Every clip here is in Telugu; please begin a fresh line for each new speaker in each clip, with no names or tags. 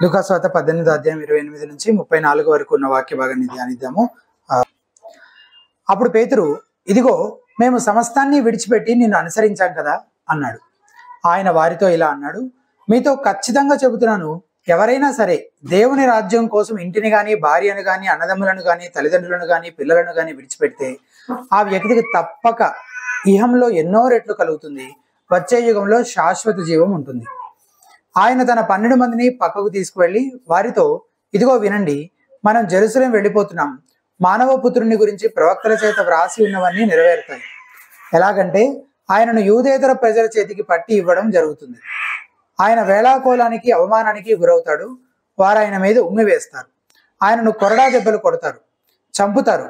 లూకాసు వార్త 18వ అధ్యాయం 28 నుంచి 34 వరకు ఉన్న వాక్య భాగాన్ని ధ్యానిద్దాము. అప్పుడు పేతురు, ఇదిగో మేము సమస్తాన్ని విడిచిపెట్టి నిన్ను అనుసరించాం కదా అన్నాడు. ఆయన వారితో ఇలా అన్నాడు, మీతో ఖచ్చితంగా చెబుతున్నాను, ఎవరైనా సరే దేవుని రాజ్యం కోసం ఇంటిని గాని, భార్యను గాని, అన్నదమ్ములను గాని, తల్లిదండ్రులను గాని, పిల్లలను గాని విడిచిపెడితే ఆ వ్యక్తికి తప్పక ఇహంలో ఎన్నో రెట్లు కలుగుతుంది, వచ్చే యుగంలో శాశ్వత జీవం ఉంటుంది. ఆయన తన 12 మందిని పక్కకు తీసుకువెళ్ళి వారితో, ఇదిగో వినండి, మనం జెరూసలేం వెళ్ళిపోతున్నాం. మానవ పుత్రుని గురించి ప్రవక్తల చేత వ్రాసి ఉన్నవన్నీ నెరవేరుతాయి. ఎలాగంటే ఆయనను యూదేతర ప్రజల చేతికి పట్టి ఇవ్వడం జరుగుతుంది. ఆయన వేళాకోలానికి, అవమానానికి గురవుతాడు. వారు ఆయన మీద ఉమ్మి వేస్తారు, ఆయనను కొరడా దెబ్బలు కొడతారు, చంపుతారు.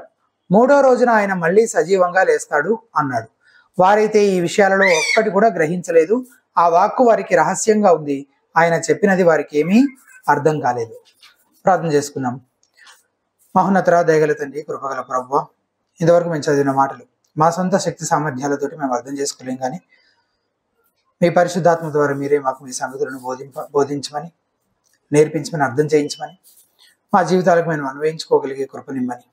3వ రోజున ఆయన మళ్ళీ సజీవంగా లేస్తాడు అన్నాడు. వారైతే ఈ విషయాలలో ఒక్కటి కూడా గ్రహించలేదు. ఆ వాక్కు వారికి రహస్యంగా ఉంది. ఆయన చెప్పినది వారికి ఏమీ అర్థం కాలేదు. ప్రార్థన చేసుకున్నాం. మహోన్నత దయగల తండ్రి, కృపగల ప్రభువా, ఇంతవరకు మేము చదివిన మాటలు మా సొంత శక్తి సామర్థ్యాలతోటి మేము అర్థం చేసుకోలేం, కానీ మీ పరిశుద్ధాత్మ ద్వారా మీరే మాకు మీ సంగతులను బోధించమని, నేర్పించమని, అర్థం చేయించమని, మా జీవితాలకు మేము అన్వయించుకోగలిగే కృపనిమ్మని,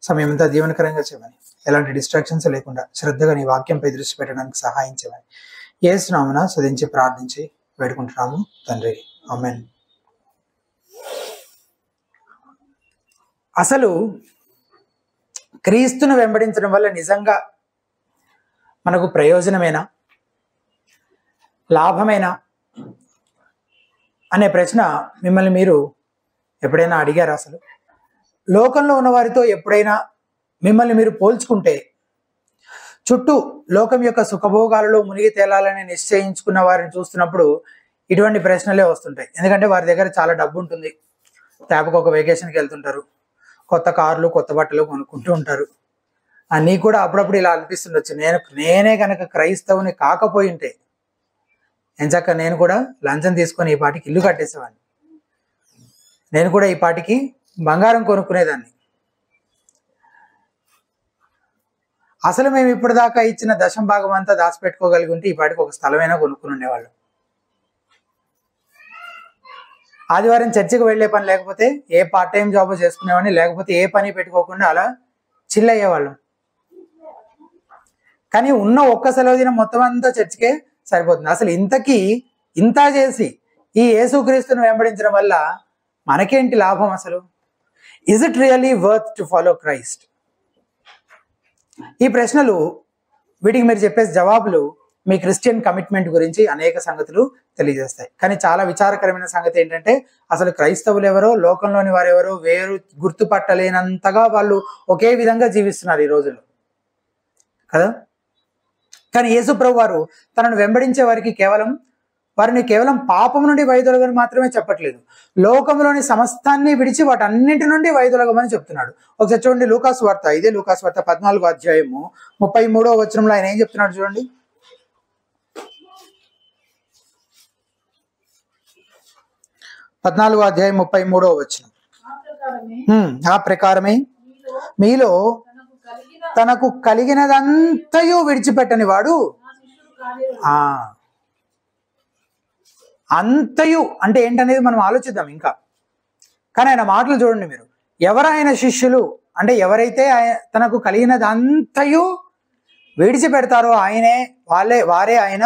సమయం అంతా దీవెనకరంగా చేయమని, ఎలాంటి డిస్ట్రాక్షన్స్ లేకుండా శ్రద్ధగా నీ వాక్యంపై దృష్టి పెట్టడానికి సహాయం చేయమని యేసు నామమున స్తుతించి ప్రార్థించి వేడుకుంటున్నాము తండ్రి, ఆమేన్. అసలు క్రీస్తును వెంబడించడం వల్ల నిజంగా మనకు ప్రయోజనమేనా, లాభమేనా అనే ప్రశ్న మిమ్మల్ని మీరు ఎప్పుడైనా అడిగారా? అసలు లోకంలో ఉన్న వారితో ఎప్పుడైనా మిమ్మల్ని మీరు పోల్చుకుంటే, చుట్టూ లోకం యొక్క సుఖభోగాలలో మునిగి తేలాలని నిశ్చయించుకున్న వారిని చూస్తున్నప్పుడు ఇటువంటి ప్రశ్నలే వస్తుంటాయి. ఎందుకంటే వారి దగ్గర చాలా డబ్బు ఉంటుంది, తేపకు ఒక వెకేషన్కి వెళ్తుంటారు, కొత్త కార్లు, కొత్త బట్టలు కొనుక్కుంటూ ఉంటారు. నీకు కూడా అప్పుడప్పుడు ఇలా అనిపిస్తుండొచ్చు, నేనే కనుక క్రైస్తవుని కాకపోయింటే ఎంచక్క నేను కూడా లంచం తీసుకొని ఈ పాటికి ఇల్లు కట్టేసేవాడిని, నేను కూడా ఈ పాటికి బంగారం కొనుక్కునేదాన్ని, అసలు మేము ఇప్పటిదాకా ఇచ్చిన దశం భాగం అంతా దాచిపెట్టుకోగలిగి ఉంటే ఈ పాటికి ఒక స్థలమైనా కొనుక్కుని ఉండేవాళ్ళు, ఆదివారం చర్చికి వెళ్లే పని లేకపోతే ఏ పార్ట్ టైం జాబ్ చేసుకునేవాడిని, లేకపోతే ఏ పని పెట్టుకోకుండా అలా చిల్ అయ్యేవాళ్ళం. కానీ ఉన్న ఒక్క సెలవు దినం మొత్తం అంతా చర్చికే సరిపోతుంది. అసలు ఇంత చేసి ఈ యేసుక్రీస్తును వెంబడించడం వల్ల మనకేంటి లాభం? అసలు is it really worth to follow Christ? ఈ ప్రశ్నలు, వీటికి మీరు చెప్పే జవాబులు మీ క్రిస్టియన్ కమిట్మెంట్ గురించి అనేక సంగతులు తెలియజేస్తాయి. కానీ చాలా విచారకరమైన సంగతి ఏంటంటే, అసలు క్రైస్తవులు ఎవరో, లోకంలోని వారెవరో వేరు గుర్తుపట్టలేనంతగా వాళ్ళు ఒకే విధంగా జీవిస్తున్నారు ఈ రోజుల్లో కదా. కానీ యేసు ప్రభు వారు తనను వెంబడించే వారిని కేవలం పాపం నుండి వైదొలగని మాత్రమే చెప్పట్లేదు, లోకంలోని సమస్తాన్ని విడిచి వాటన్నింటి నుండి వైదొలగమని చెప్తున్నాడు. ఒకసారి చూడండి, లూకాసు వార్త, ఇదే లూకాసు వార్త 14వ అధ్యాయము 33వ వచనంలో ఆయన ఏం చెప్తున్నాడు చూడండి. 14వ అధ్యాయం 33వ వచనం. ఆ ప్రకారమే మీలో తనకు కలిగినదంతయు విడిచిపెట్టని వాడు, అంతయు అంటే ఏంటనేది మనం ఆలోచిద్దాం ఇంకా. కానీ ఆయన మాటలు చూడండి మీరు, ఎవరైన శిష్యులు అంటే ఎవరైతే తనకు కలిగినది అంతయు విడిచిపెడతారో వారే ఆయన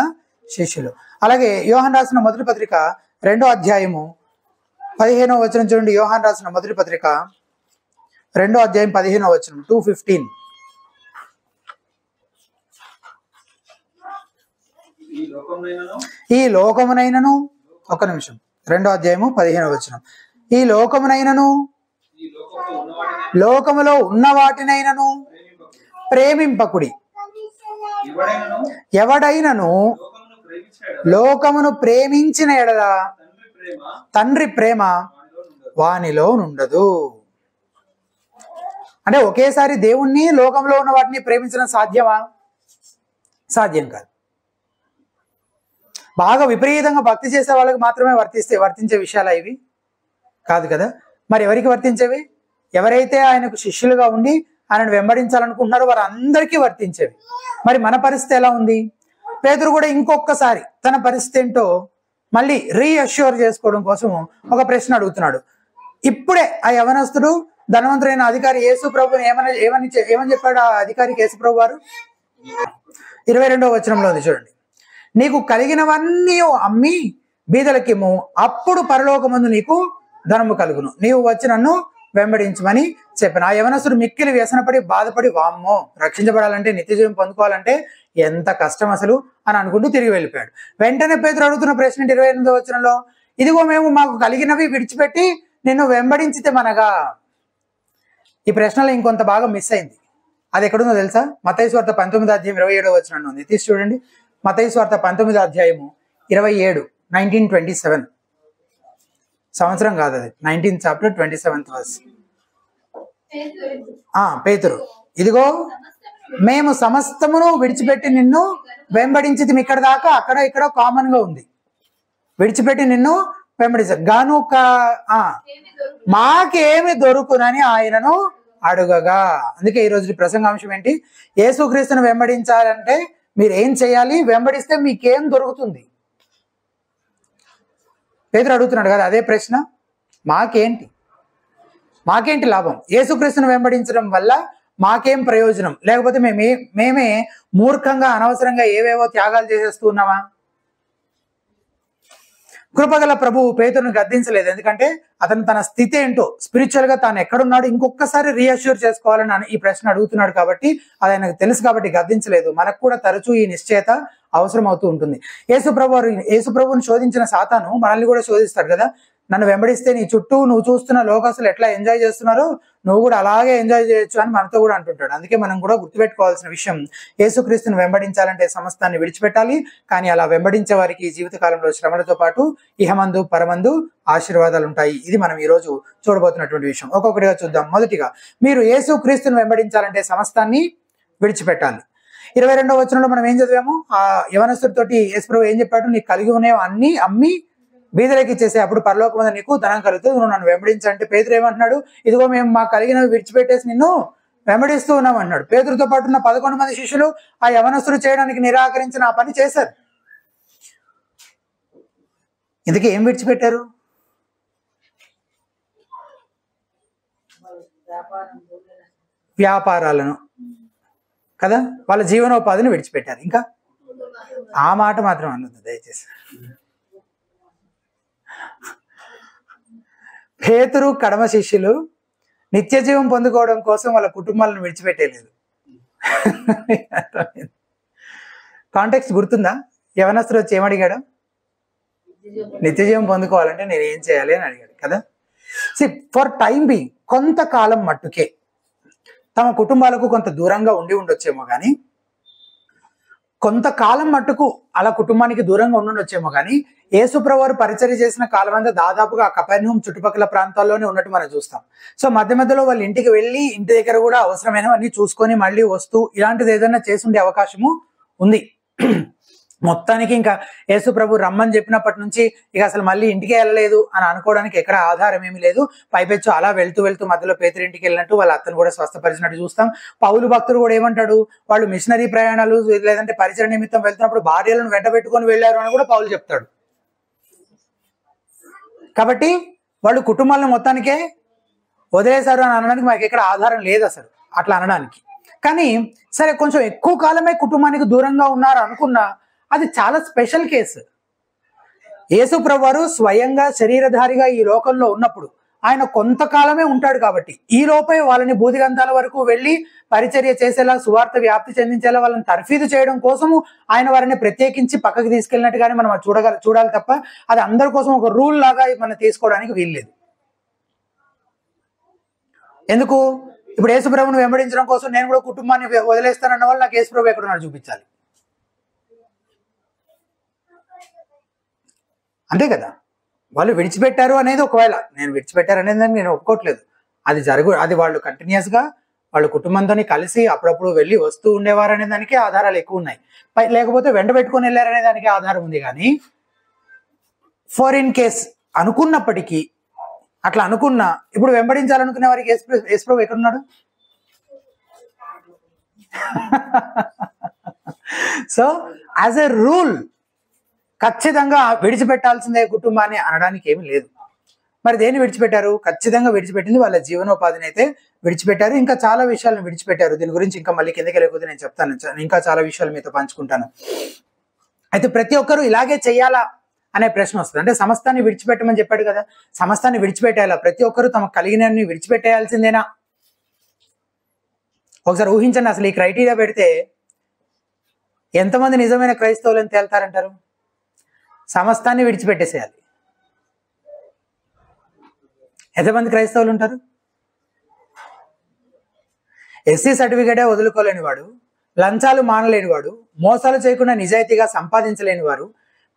శిష్యులు. అలాగే యోహాను రాసిన మొదటి పత్రిక 2వ అధ్యాయము 15వ వచనం చూడండి. యోహాను రాసిన మొదటి పత్రిక 2వ అధ్యాయం 15వ వచనం, 2:15. ఈ లోకమునైనను, ఒక్క నిమిషం, 2వ అధ్యాయము 15వ వచనం, ఈ లోకమునైనను లోకములో ఉన్న వాటినైనను ప్రేమింపకుడి, ఎవడైనను లోకమును ప్రేమించిన ఎడల తండ్రి ప్రేమ వానిలో నుండదు. అంటే ఒకేసారి దేవుణ్ణి, లోకంలో ఉన్న వాటిని ప్రేమించడం సాధ్యమా? సాధ్యం కాదు. బాగా విపరీతంగా భక్తి చేసే వాళ్ళకి మాత్రమే వర్తించే విషయాలు ఇవి కాదు కదా. మరి ఎవరికి వర్తించేవి? ఎవరైతే ఆయనకు శిష్యులుగా ఉండి ఆయనను వెంబడించాలనుకుంటున్నారో వారందరికీ వర్తించేవి. మరి మన పరిస్థితి ఎలా ఉంది? పేతురు కూడా ఇంకొకసారి తన పరిస్థితి ఏంటో మళ్ళీ రీఅష్యూర్ చేసుకోవడం కోసం ఒక ప్రశ్న అడుగుతున్నాడు. ఇప్పుడే ఆ యవనస్తుడు ధనవంతుడైన అధికారి యేసు ప్రభుని ఏమని చెప్పాడు ఆ అధికారికి యేసు ప్రభు వారు? 22వ వచనంలో ఉంది చూడండి. నీకు కలిగినవన్నీ అమ్మి బీదలకిమ్ము, అప్పుడు పరలోకమందు నీకు ధనము కలుగును, నీవు వచ్చి నన్ను వెంబడించమని చెప్పాను. ఆ యవనస్తుడు మిక్కిలి వ్యసనపడి బాధపడి, వామ్మో రక్షించబడాలంటే నిత్యజీవం పొందుకోవాలంటే ఎంత కష్టం అసలు అని అనుకుంటూ తిరిగి వెళ్ళిపోయాడు. వెంటనే పేతురు అడుగుతున్న ప్రశ్న 28వ వచనంలో, ఇదిగో మేము మాకు కలిగినవి విడిచిపెట్టి నిన్ను వెంబడించితే మనగా. ఈ ప్రశ్నలో ఇంకొంత భాగం మిస్ అయింది. అది ఎక్కడుందో తెలుసా? మత్తయి సువార్త 19వ అధ్యాయం 27వ వచనంలో ఉంది. తీసి చూడండి. మత్తయి సువార్త 19వ అధ్యాయము 27, 1927 సంవత్సరం కాదు అది, 19th చాప్టర్ 27th వర్స్. పేతురు, ఇదిగో మేము సమస్తమును విడిచిపెట్టి నిన్ను వెంబడించితిమి. ఇక్కడ దాకా అక్కడ ఇక్కడ కామన్ గా ఉంది. విడిచిపెట్టి నిన్ను వెంబడించ గనుక మాకేమి దొరుకునని ఆయనను అడుగగా. అందుకే ఈ రోజు ప్రసంగాంశం ఏంటి? యేసుక్రీస్తును వెంబడించాలంటే మీరు ఏం చేయాలి? వెంబడిస్తే మీకేం దొరుకుతుంది? పేతురు అడుగుతున్నాడు కదా అదే ప్రశ్న. మాకేంటి లాభం? యేసుక్రీస్తును వెంబడించడం వల్ల మాకేం ప్రయోజనం? లేకపోతే మేమే మూర్ఖంగా అనవసరంగా ఏవేవో త్యాగాలు చేసేస్తూ ఉన్నామా? కృపగల ప్రభువు పేతురును గద్దించలేదు. ఎందుకంటే అతను తన స్థితి ఏంటో, స్పిరిచువల్ గా తాను ఎక్కడున్నాడు ఇంకొకసారి రీఅష్యూర్ చేసుకోవాలని ఈ ప్రశ్న అడుగుతున్నాడు కాబట్టి అది ఆయనకు తెలుసు కాబట్టి గద్దించలేదు. మనకు కూడా తరచూ ఈ నిశ్చయత అవసరం అవుతూ ఉంటుంది. యేసు ప్రభువుని శోధించిన సాతాను మనల్ని కూడా శోధిస్తాడు కదా. నన్ను వెంబడిస్తే నీ చుట్టూ నువ్వు చూస్తున్న లోకస్తులు ఎట్లా ఎంజాయ్ చేస్తున్నారో నువ్వు కూడా అలాగే ఎంజాయ్ చేయొచ్చు అని మనతో కూడా అంటుంటాడు. అందుకే మనం కూడా గుర్తుపెట్టుకోవాల్సిన విషయం, యేసుక్రీస్తుని వెంబడించాలంటే సమస్తాన్ని విడిచిపెట్టాలి. కానీ అలా వెంబడించే వారికి జీవితకాలంలో శ్రమలతో పాటు ఇహమందు పరమందు ఆశీర్వాదాలు ఉంటాయి. ఇది మనం ఈ రోజు చూడబోతున్నటువంటి విషయం. ఒక్కొక్కటిగా చూద్దాం. మొదటిగా, మీరు యేసుక్రీస్తుని వెంబడించాలంటే సమస్తాన్ని విడిచిపెట్టాలి. 22వ వచనంలో మనం ఏం చదివాము? ఆ యవనస్తుడితోటి యేసు ప్రభువు ఏం చెప్పాడు? నీకు కలిగి ఉన్నవి అన్ని అమ్మి బీదలకి ఇచ్చేసే, అప్పుడు పరలోకమందు నీకు ధనం కలుగుతుంది, నువ్వు నన్ను వెంబడించాలంటే. పేతురు ఏమంటున్నాడు? ఇదిగో మేము మాకు కలిగినవి విడిచిపెట్టేసి నిన్ను వెంబడిస్తూ ఉన్నాం అన్నాడు. పేతురుతో పాటు ఉన్న 11 మంది శిష్యులు ఆ యవనస్తుడు చేయడానికి నిరాకరించిన ఆ పని చేశారు. ఇందుకే ఏం విడిచిపెట్టారు? వ్యాపారాలను కదా, వాళ్ళ జీవనోపాధిని విడిచిపెట్టారు. ఇంకా ఆ మాట మాత్రం అనొద్దు దయచేసి. పేతురు కడమ శిష్యులు నిత్య జీవం పొందుకోవడం కోసం వాళ్ళ కుటుంబాలను విడిచిపెట్టేలేదు. కాంటెక్స్ట్ గుర్తుందా? యవనస్తుడు వచ్చి ఏమడిగాడు? నిత్య జీవం పొందుకోవాలంటే నేను ఏం చేయాలి అని అడిగాడు కదా. ఫర్ టైం బీయింగ్ కొంతకాలం మట్టుకే తమ కుటుంబాలకు కొంత దూరంగా ఉండొచ్చేమో కానీ, కొంతకాలం మట్టుకు అలా కుటుంబానికి దూరంగా ఉండొచ్చేమో కానీ, యేసుప్రభువు వారు పరిచర్య చేసిన కాలం అంతా దాదాపుగా కపెర్నహూం చుట్టుపక్కల ప్రాంతాల్లోనే ఉన్నట్టు మనం చూస్తాం. సో మధ్య మధ్యలో వాళ్ళ ఇంటికి వెళ్ళి ఇంటి దగ్గర కూడా అవసరమైనవన్నీ చూసుకొని మళ్ళీ వస్తూ ఇలాంటిది ఏదైనా చేసుండే అవకాశము ఉంది. మొత్తానికి ఇంకా యేసు ప్రభు రమ్మని చెప్పినప్పటి నుంచి ఇక అసలు మళ్ళీ ఇంటికే వెళ్ళలేదు అని అనుకోవడానికి ఎక్కడ ఆధారం ఏమీ లేదు. పైపెచ్చు అలా వెళ్తూ మధ్యలో పేతురు ఇంటికి వెళ్ళినట్టు వాళ్ళ అత్తను కూడా స్వస్థపరిచినట్టు చూస్తాం. పౌలు భక్తుడు కూడా ఏమంటాడు? వాళ్ళు మిషనరీ ప్రయాణాలు లేదంటే పరిచయ నిమిత్తం వెళ్తున్నప్పుడు భార్యలను వెంటబెట్టుకొని వెళ్ళారు అని కూడా పౌలు చెప్తాడు. కాబట్టి వాళ్ళు కుటుంబాలను మొత్తానికే వదిలేశారు అని అనడానికి మాకు ఎక్కడ ఆధారం లేదు అసలు అట్లా అనడానికి. కానీ సరే, కొంచెం ఎక్కువ కాలమే కుటుంబానికి దూరంగా ఉన్నారు అనుకున్నా అది చాలా స్పెషల్ కేసు. యేసు ప్రభువారు స్వయంగా శరీరధారిగా ఈ లోకంలో ఉన్నప్పుడు ఆయన కొంతకాలమే ఉంటాడు కాబట్టి ఈ లోపే వాళ్ళని బూదిగంతాల వరకు వెళ్ళి పరిచర్య చేసేలా, సువార్త వ్యాప్తి చెందించేలా వాళ్ళని తర్ఫీదు చేయడం కోసము ఆయన వారిని ప్రత్యేకించి పక్కకి తీసుకెళ్ళినట్టుగానే మనం చూడాలి తప్ప అది అందరి కోసం ఒక రూల్ లాగా మనం తీసుకోవడానికి వీల్లేదు. ఎందుకు? ఇప్పుడు యేసు ప్రభువును వెంబడించడం కోసం నేను కూడా కుటుంబాన్ని వదిలేస్తానన్న వాళ్ళు నాకు యేసు ప్రభు ఎక్కడున్నాడు చూపించాలి, అంతే కదా. వాళ్ళు విడిచిపెట్టారు అనేది, ఒకవేళ నేను విడిచిపెట్టారు అనేది నేను ఒప్పుకోవట్లేదు, అది వాళ్ళు కంటిన్యూస్ గా వాళ్ళ కుటుంబంతో కలిసి అప్పుడప్పుడు వెళ్ళి వస్తూ ఉండేవారు అనే దానికి ఆధారాలు ఎక్కువ ఉన్నాయి. లేకపోతే వెంట పెట్టుకొని వెళ్ళారనే దానికి ఆధారం ఉంది. కానీ ఫర్ ఇన్ కేస్ అనుకున్నప్పటికీ, అట్లా అనుకున్నా ఇప్పుడు వెంబడించాలనుకునే వారికి యేసు ప్రభు ఎక్కడున్నాడు? సో యాజ్ ఎ రూల్ ఖచ్చితంగా విడిచిపెట్టాల్సిందే కుటుంబాన్ని అనడానికి ఏమీ లేదు. మరి దేన్ని విడిచిపెట్టారు? ఖచ్చితంగా విడిచిపెట్టింది వాళ్ళ జీవనోపాధిని అయితే విడిచిపెట్టారు. ఇంకా చాలా విషయాలను విడిచిపెట్టారు. దీని గురించి ఇంకా మళ్ళీ కిందకి వెళ్ళకపోతే నేను చెప్తాను. ఇంకా చాలా విషయాలు మీతో పంచుకుంటాను. అయితే ప్రతి ఒక్కరూ ఇలాగే చెయ్యాలా అనే ప్రశ్న వస్తుంది. అంటే సమస్తాన్ని విడిచిపెట్టమని చెప్పాడు కదా, సమస్తాన్ని విడిచిపెట్టేయాలా? ప్రతి ఒక్కరూ తమకు కలిగినన్ని విడిచిపెట్టేయాల్సిందేనా? ఒకసారి ఊహించండి, అసలు ఈ క్రైటీరియా పెడితే ఎంతమంది నిజమైన క్రైస్తవులను తేల్తారంటారు? సమస్తాన్ని విడిచిపెట్టేసేయాలి. ఎంతమంది క్రైస్తవులు ఉంటారు? ఎస్సీ సర్టిఫికేటే వదులుకోలేని వాడు, లంచాలు మానలేని వాడు, మోసాలు చేయకుండా నిజాయితీగా సంపాదించలేని వారు,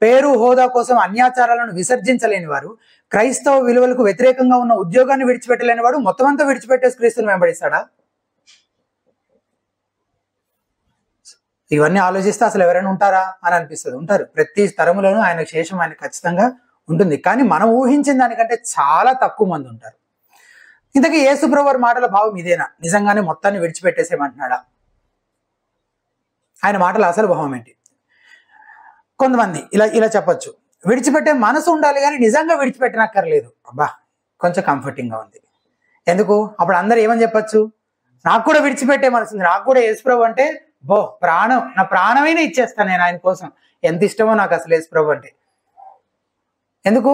పేరు హోదా కోసం అన్యాచారాలను విసర్జించలేని వారు, క్రైస్తవ విలువలకు వ్యతిరేకంగా ఉన్న ఉద్యోగాన్ని విడిచిపెట్టలేని వాడు మొత్తం అంతా విడిచిపెట్టేసి క్రీస్తుని వెంబడిస్తాడా? ఇవన్నీ ఆలోచిస్తే అసలు ఎవరైనా ఉంటారా అని అనిపిస్తుంది. ఉంటారు. ప్రతి తరములోనూ ఆయన శేషం ఆయన ఖచ్చితంగా ఉంటుంది. కానీ మనం ఊహించిన దానికంటే చాలా తక్కువ మంది ఉంటారు. ఇంతకీ యేసు ప్రభువు మాటల భావం ఇదేనా? నిజంగానే మొత్తాన్ని విడిచిపెట్టేసేమంటున్నాడా? ఆయన మాటల అసలు భావం ఏంటి? కొంతమంది ఇలా చెప్పొచ్చు, విడిచిపెట్టే మనసు ఉండాలి కానీ నిజంగా విడిచిపెట్టనక్కర్లేదు. అబ్బా, కొంచెం కంఫర్టింగ్గా ఉంది. ఎందుకు? అప్పుడు అందరు ఏమని చెప్పచ్చు? నాకు కూడా విడిచిపెట్టే మనసు ఉంది, నాకు కూడా యేసు ప్రభు అంటే ప్రాణం, నా ప్రాణమైనా ఇచ్చేస్తాను నేను ఆయన కోసం. ఎంత ఇష్టమో నాకు అసలు యేసు ప్రభు అంటే. ఎందుకు?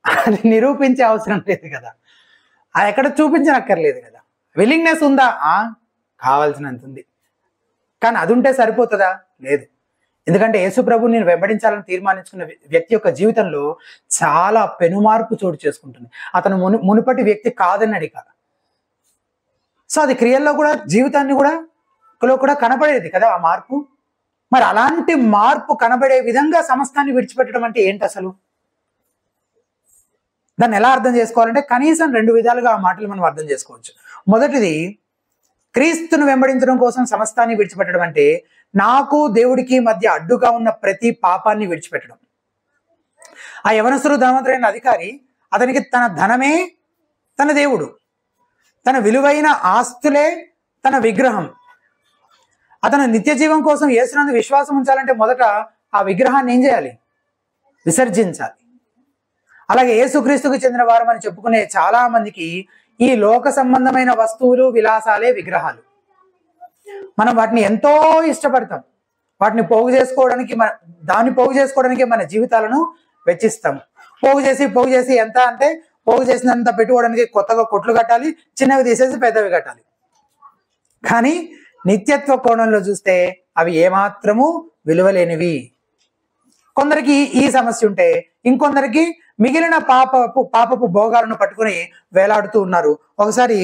అది నిరూపించే అవసరం లేదు కదా, అది ఎక్కడ చూపించనక్కర్లేదు కదా. విల్లింగ్నెస్ ఉందా? కావాల్సినంత ఉంది. కానీ అది ఉంటే సరిపోతుందా? లేదు. ఎందుకంటే యేసు ప్రభుని నేను వెంబడించాలని తీర్మానించుకున్న వ్యక్తి యొక్క జీవితంలో చాలా పెనుమార్పు చోటు చేసుకుంటుంది. అతను మునుపటి వ్యక్తి కాదన్నాడు ఇక. సో అది క్రియల్లో కూడా, జీవితాన్ని కూడా కనబడేది కదా ఆ మార్పు. మరి అలాంటి మార్పు కనబడే విధంగా సమస్తాన్ని విడిచిపెట్టడం అంటే ఏంటి అసలు? దాన్ని ఎలా అర్థం చేసుకోవాలంటే కనీసం 2 విధాలుగా ఆ మాటలు మనం అర్థం చేసుకోవచ్చు. మొదటిది, క్రీస్తును వెంబడించడం కోసం సమస్తాన్ని విడిచిపెట్టడం అంటే నాకు దేవుడికి మధ్య అడ్డుగా ఉన్న ప్రతి పాపాన్ని విడిచిపెట్టడం. ఆ యవనస్తుడు ధనవంతుడైన అధికారి, అతనికి తన ధనమే తన దేవుడు, తన విలువైన ఆస్తులే తన విగ్రహం. అతను నిత్య జీవం కోసం యేసునందు విశ్వాసం ఉంచాలంటే మొదట ఆ విగ్రహాన్ని ఏం చేయాలి? విసర్జించాలి. అలాగే యేసుక్రీస్తుకు చెందిన వారు అని చెప్పుకునే చాలా మందికి ఈ లోక సంబంధమైన వస్తువులు, విలాసాలే విగ్రహాలు. మనం వాటిని ఎంతో ఇష్టపడతాం. వాటిని పోగు చేసుకోవడానికి దాన్ని పోగు చేసుకోవడానికి మన జీవితాలను వెచ్చిస్తాం. పోగు చేసి ఎంత అంటే పోగు చేసినంత పెట్టుకోవడానికి కొత్తగా కొట్లు కట్టాలి, చిన్నవి తీసేసి పెద్దవి కట్టాలి. కానీ నిత్యత్వ కోణంలో చూస్తే అవి ఏమాత్రము విలువలేనివి. కొందరికి ఈ సమస్య ఉంటే ఇంకొందరికి మిగిలిన పాపపు భోగాలను పట్టుకుని వేలాడుతూ ఉన్నారు. ఒకసారి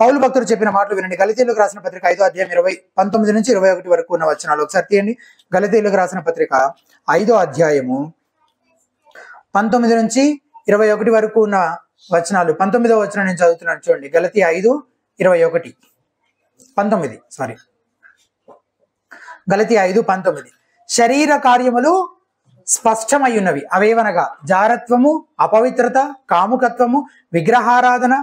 పౌలు భక్తుడు చెప్పిన మాటలు వినండి. గలతీయులకు రాసిన పత్రిక 5వ అధ్యాయం 19 నుంచి 21 వరకు ఉన్న వచనాలు ఒకసారి తీయండి. గలతీయులకు రాసిన పత్రిక 5వ అధ్యాయము 19 నుంచి 21 వరకు ఉన్న వచనాలు. 19వ వచనం నేను చదువుతున్నాను, చూడండి. గలతీ 5:19 గలతీ 5:19. శరీర కార్యములు స్పష్టమై ఉన్నవి. అవేవనగా జారత్వము, అపవిత్రత, కాముకత్వము, విగ్రహారాధన,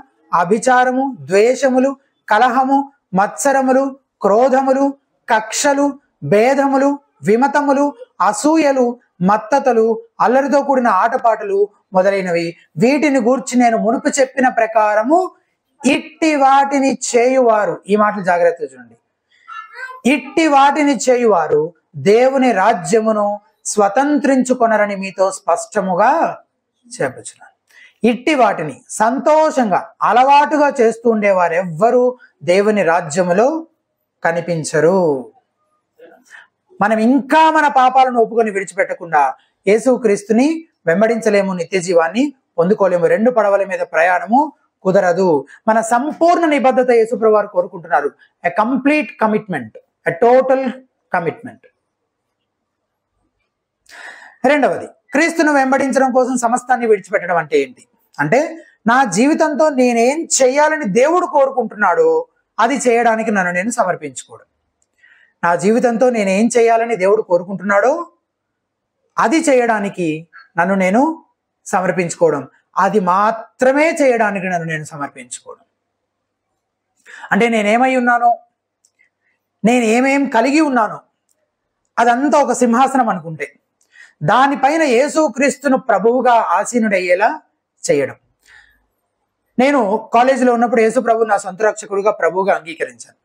అభిచారము, ద్వేషములు, కలహము, మత్సరములు, క్రోధములు, కక్షలు, భేదములు, విమతములు, అసూయలు, మత్తతలు, అల్లరితో కూడిన ఆటపాటలు మొదలైనవి. వీటిని గూర్చి నేను మునుపు చెప్పిన ప్రకారము ఇట్టి వాటిని చేయువారు, ఈ మాటలు జాగ్రత్తగా చూడండి, ఇట్టి వాటిని చేయువారు దేవుని రాజ్యమును స్వతంత్రించుకొనరని మీతో స్పష్టముగా చెప్పుచున్నాను. ఇట్టి వాటిని సంతోషంగా అలవాటుగా చేస్తూ ఉండేవారెవ్వరూ దేవుని రాజ్యములో కనిపించరు. మనం ఇంకా మన పాపాలను ఒప్పుకొని విడిచిపెట్టకుండా యేసుక్రీస్తుని వెంబడించలేము, నిత్య జీవాన్ని పొందుకోలేము. 2 పడవల మీద ప్రయాణము కుదరదు. మన సంపూర్ణ నిబద్ధత యేసుప్రభువు వారు కోరుకుంటున్నారు. A complete commitment, a total commitment. రెండవది, క్రీస్తును వెంబడించడం కోసం సమస్తాన్ని విడిచిపెట్టడం అంటే ఏంటి అంటే, నా జీవితంతో నేనేం చేయాలని దేవుడు కోరుకుంటున్నాడో అది చేయడానికి నన్ను నేను సమర్పించుకోవడం. నా జీవితంతో నేనేం చేయాలని దేవుడు కోరుకుంటున్నాడో అది చేయడానికి నన్ను నేను సమర్పించుకోవడం. అది మాత్రమే చేయడానికి నన్ను నేను సమర్పించుకోవడం. అంటే నేనేమై ఉన్నానో, నేనేమేం కలిగి ఉన్నానో అదంతా ఒక సింహాసనం అనుకుంటే, దానిపైన యేసుక్రీస్తును ప్రభువుగా ఆసీనుడయ్యేలా చేయడం. నేను కాలేజీలో ఉన్నప్పుడు యేసు ప్రభు నా సొంత రక్షకుడుగా ప్రభువుగా అంగీకరించాను.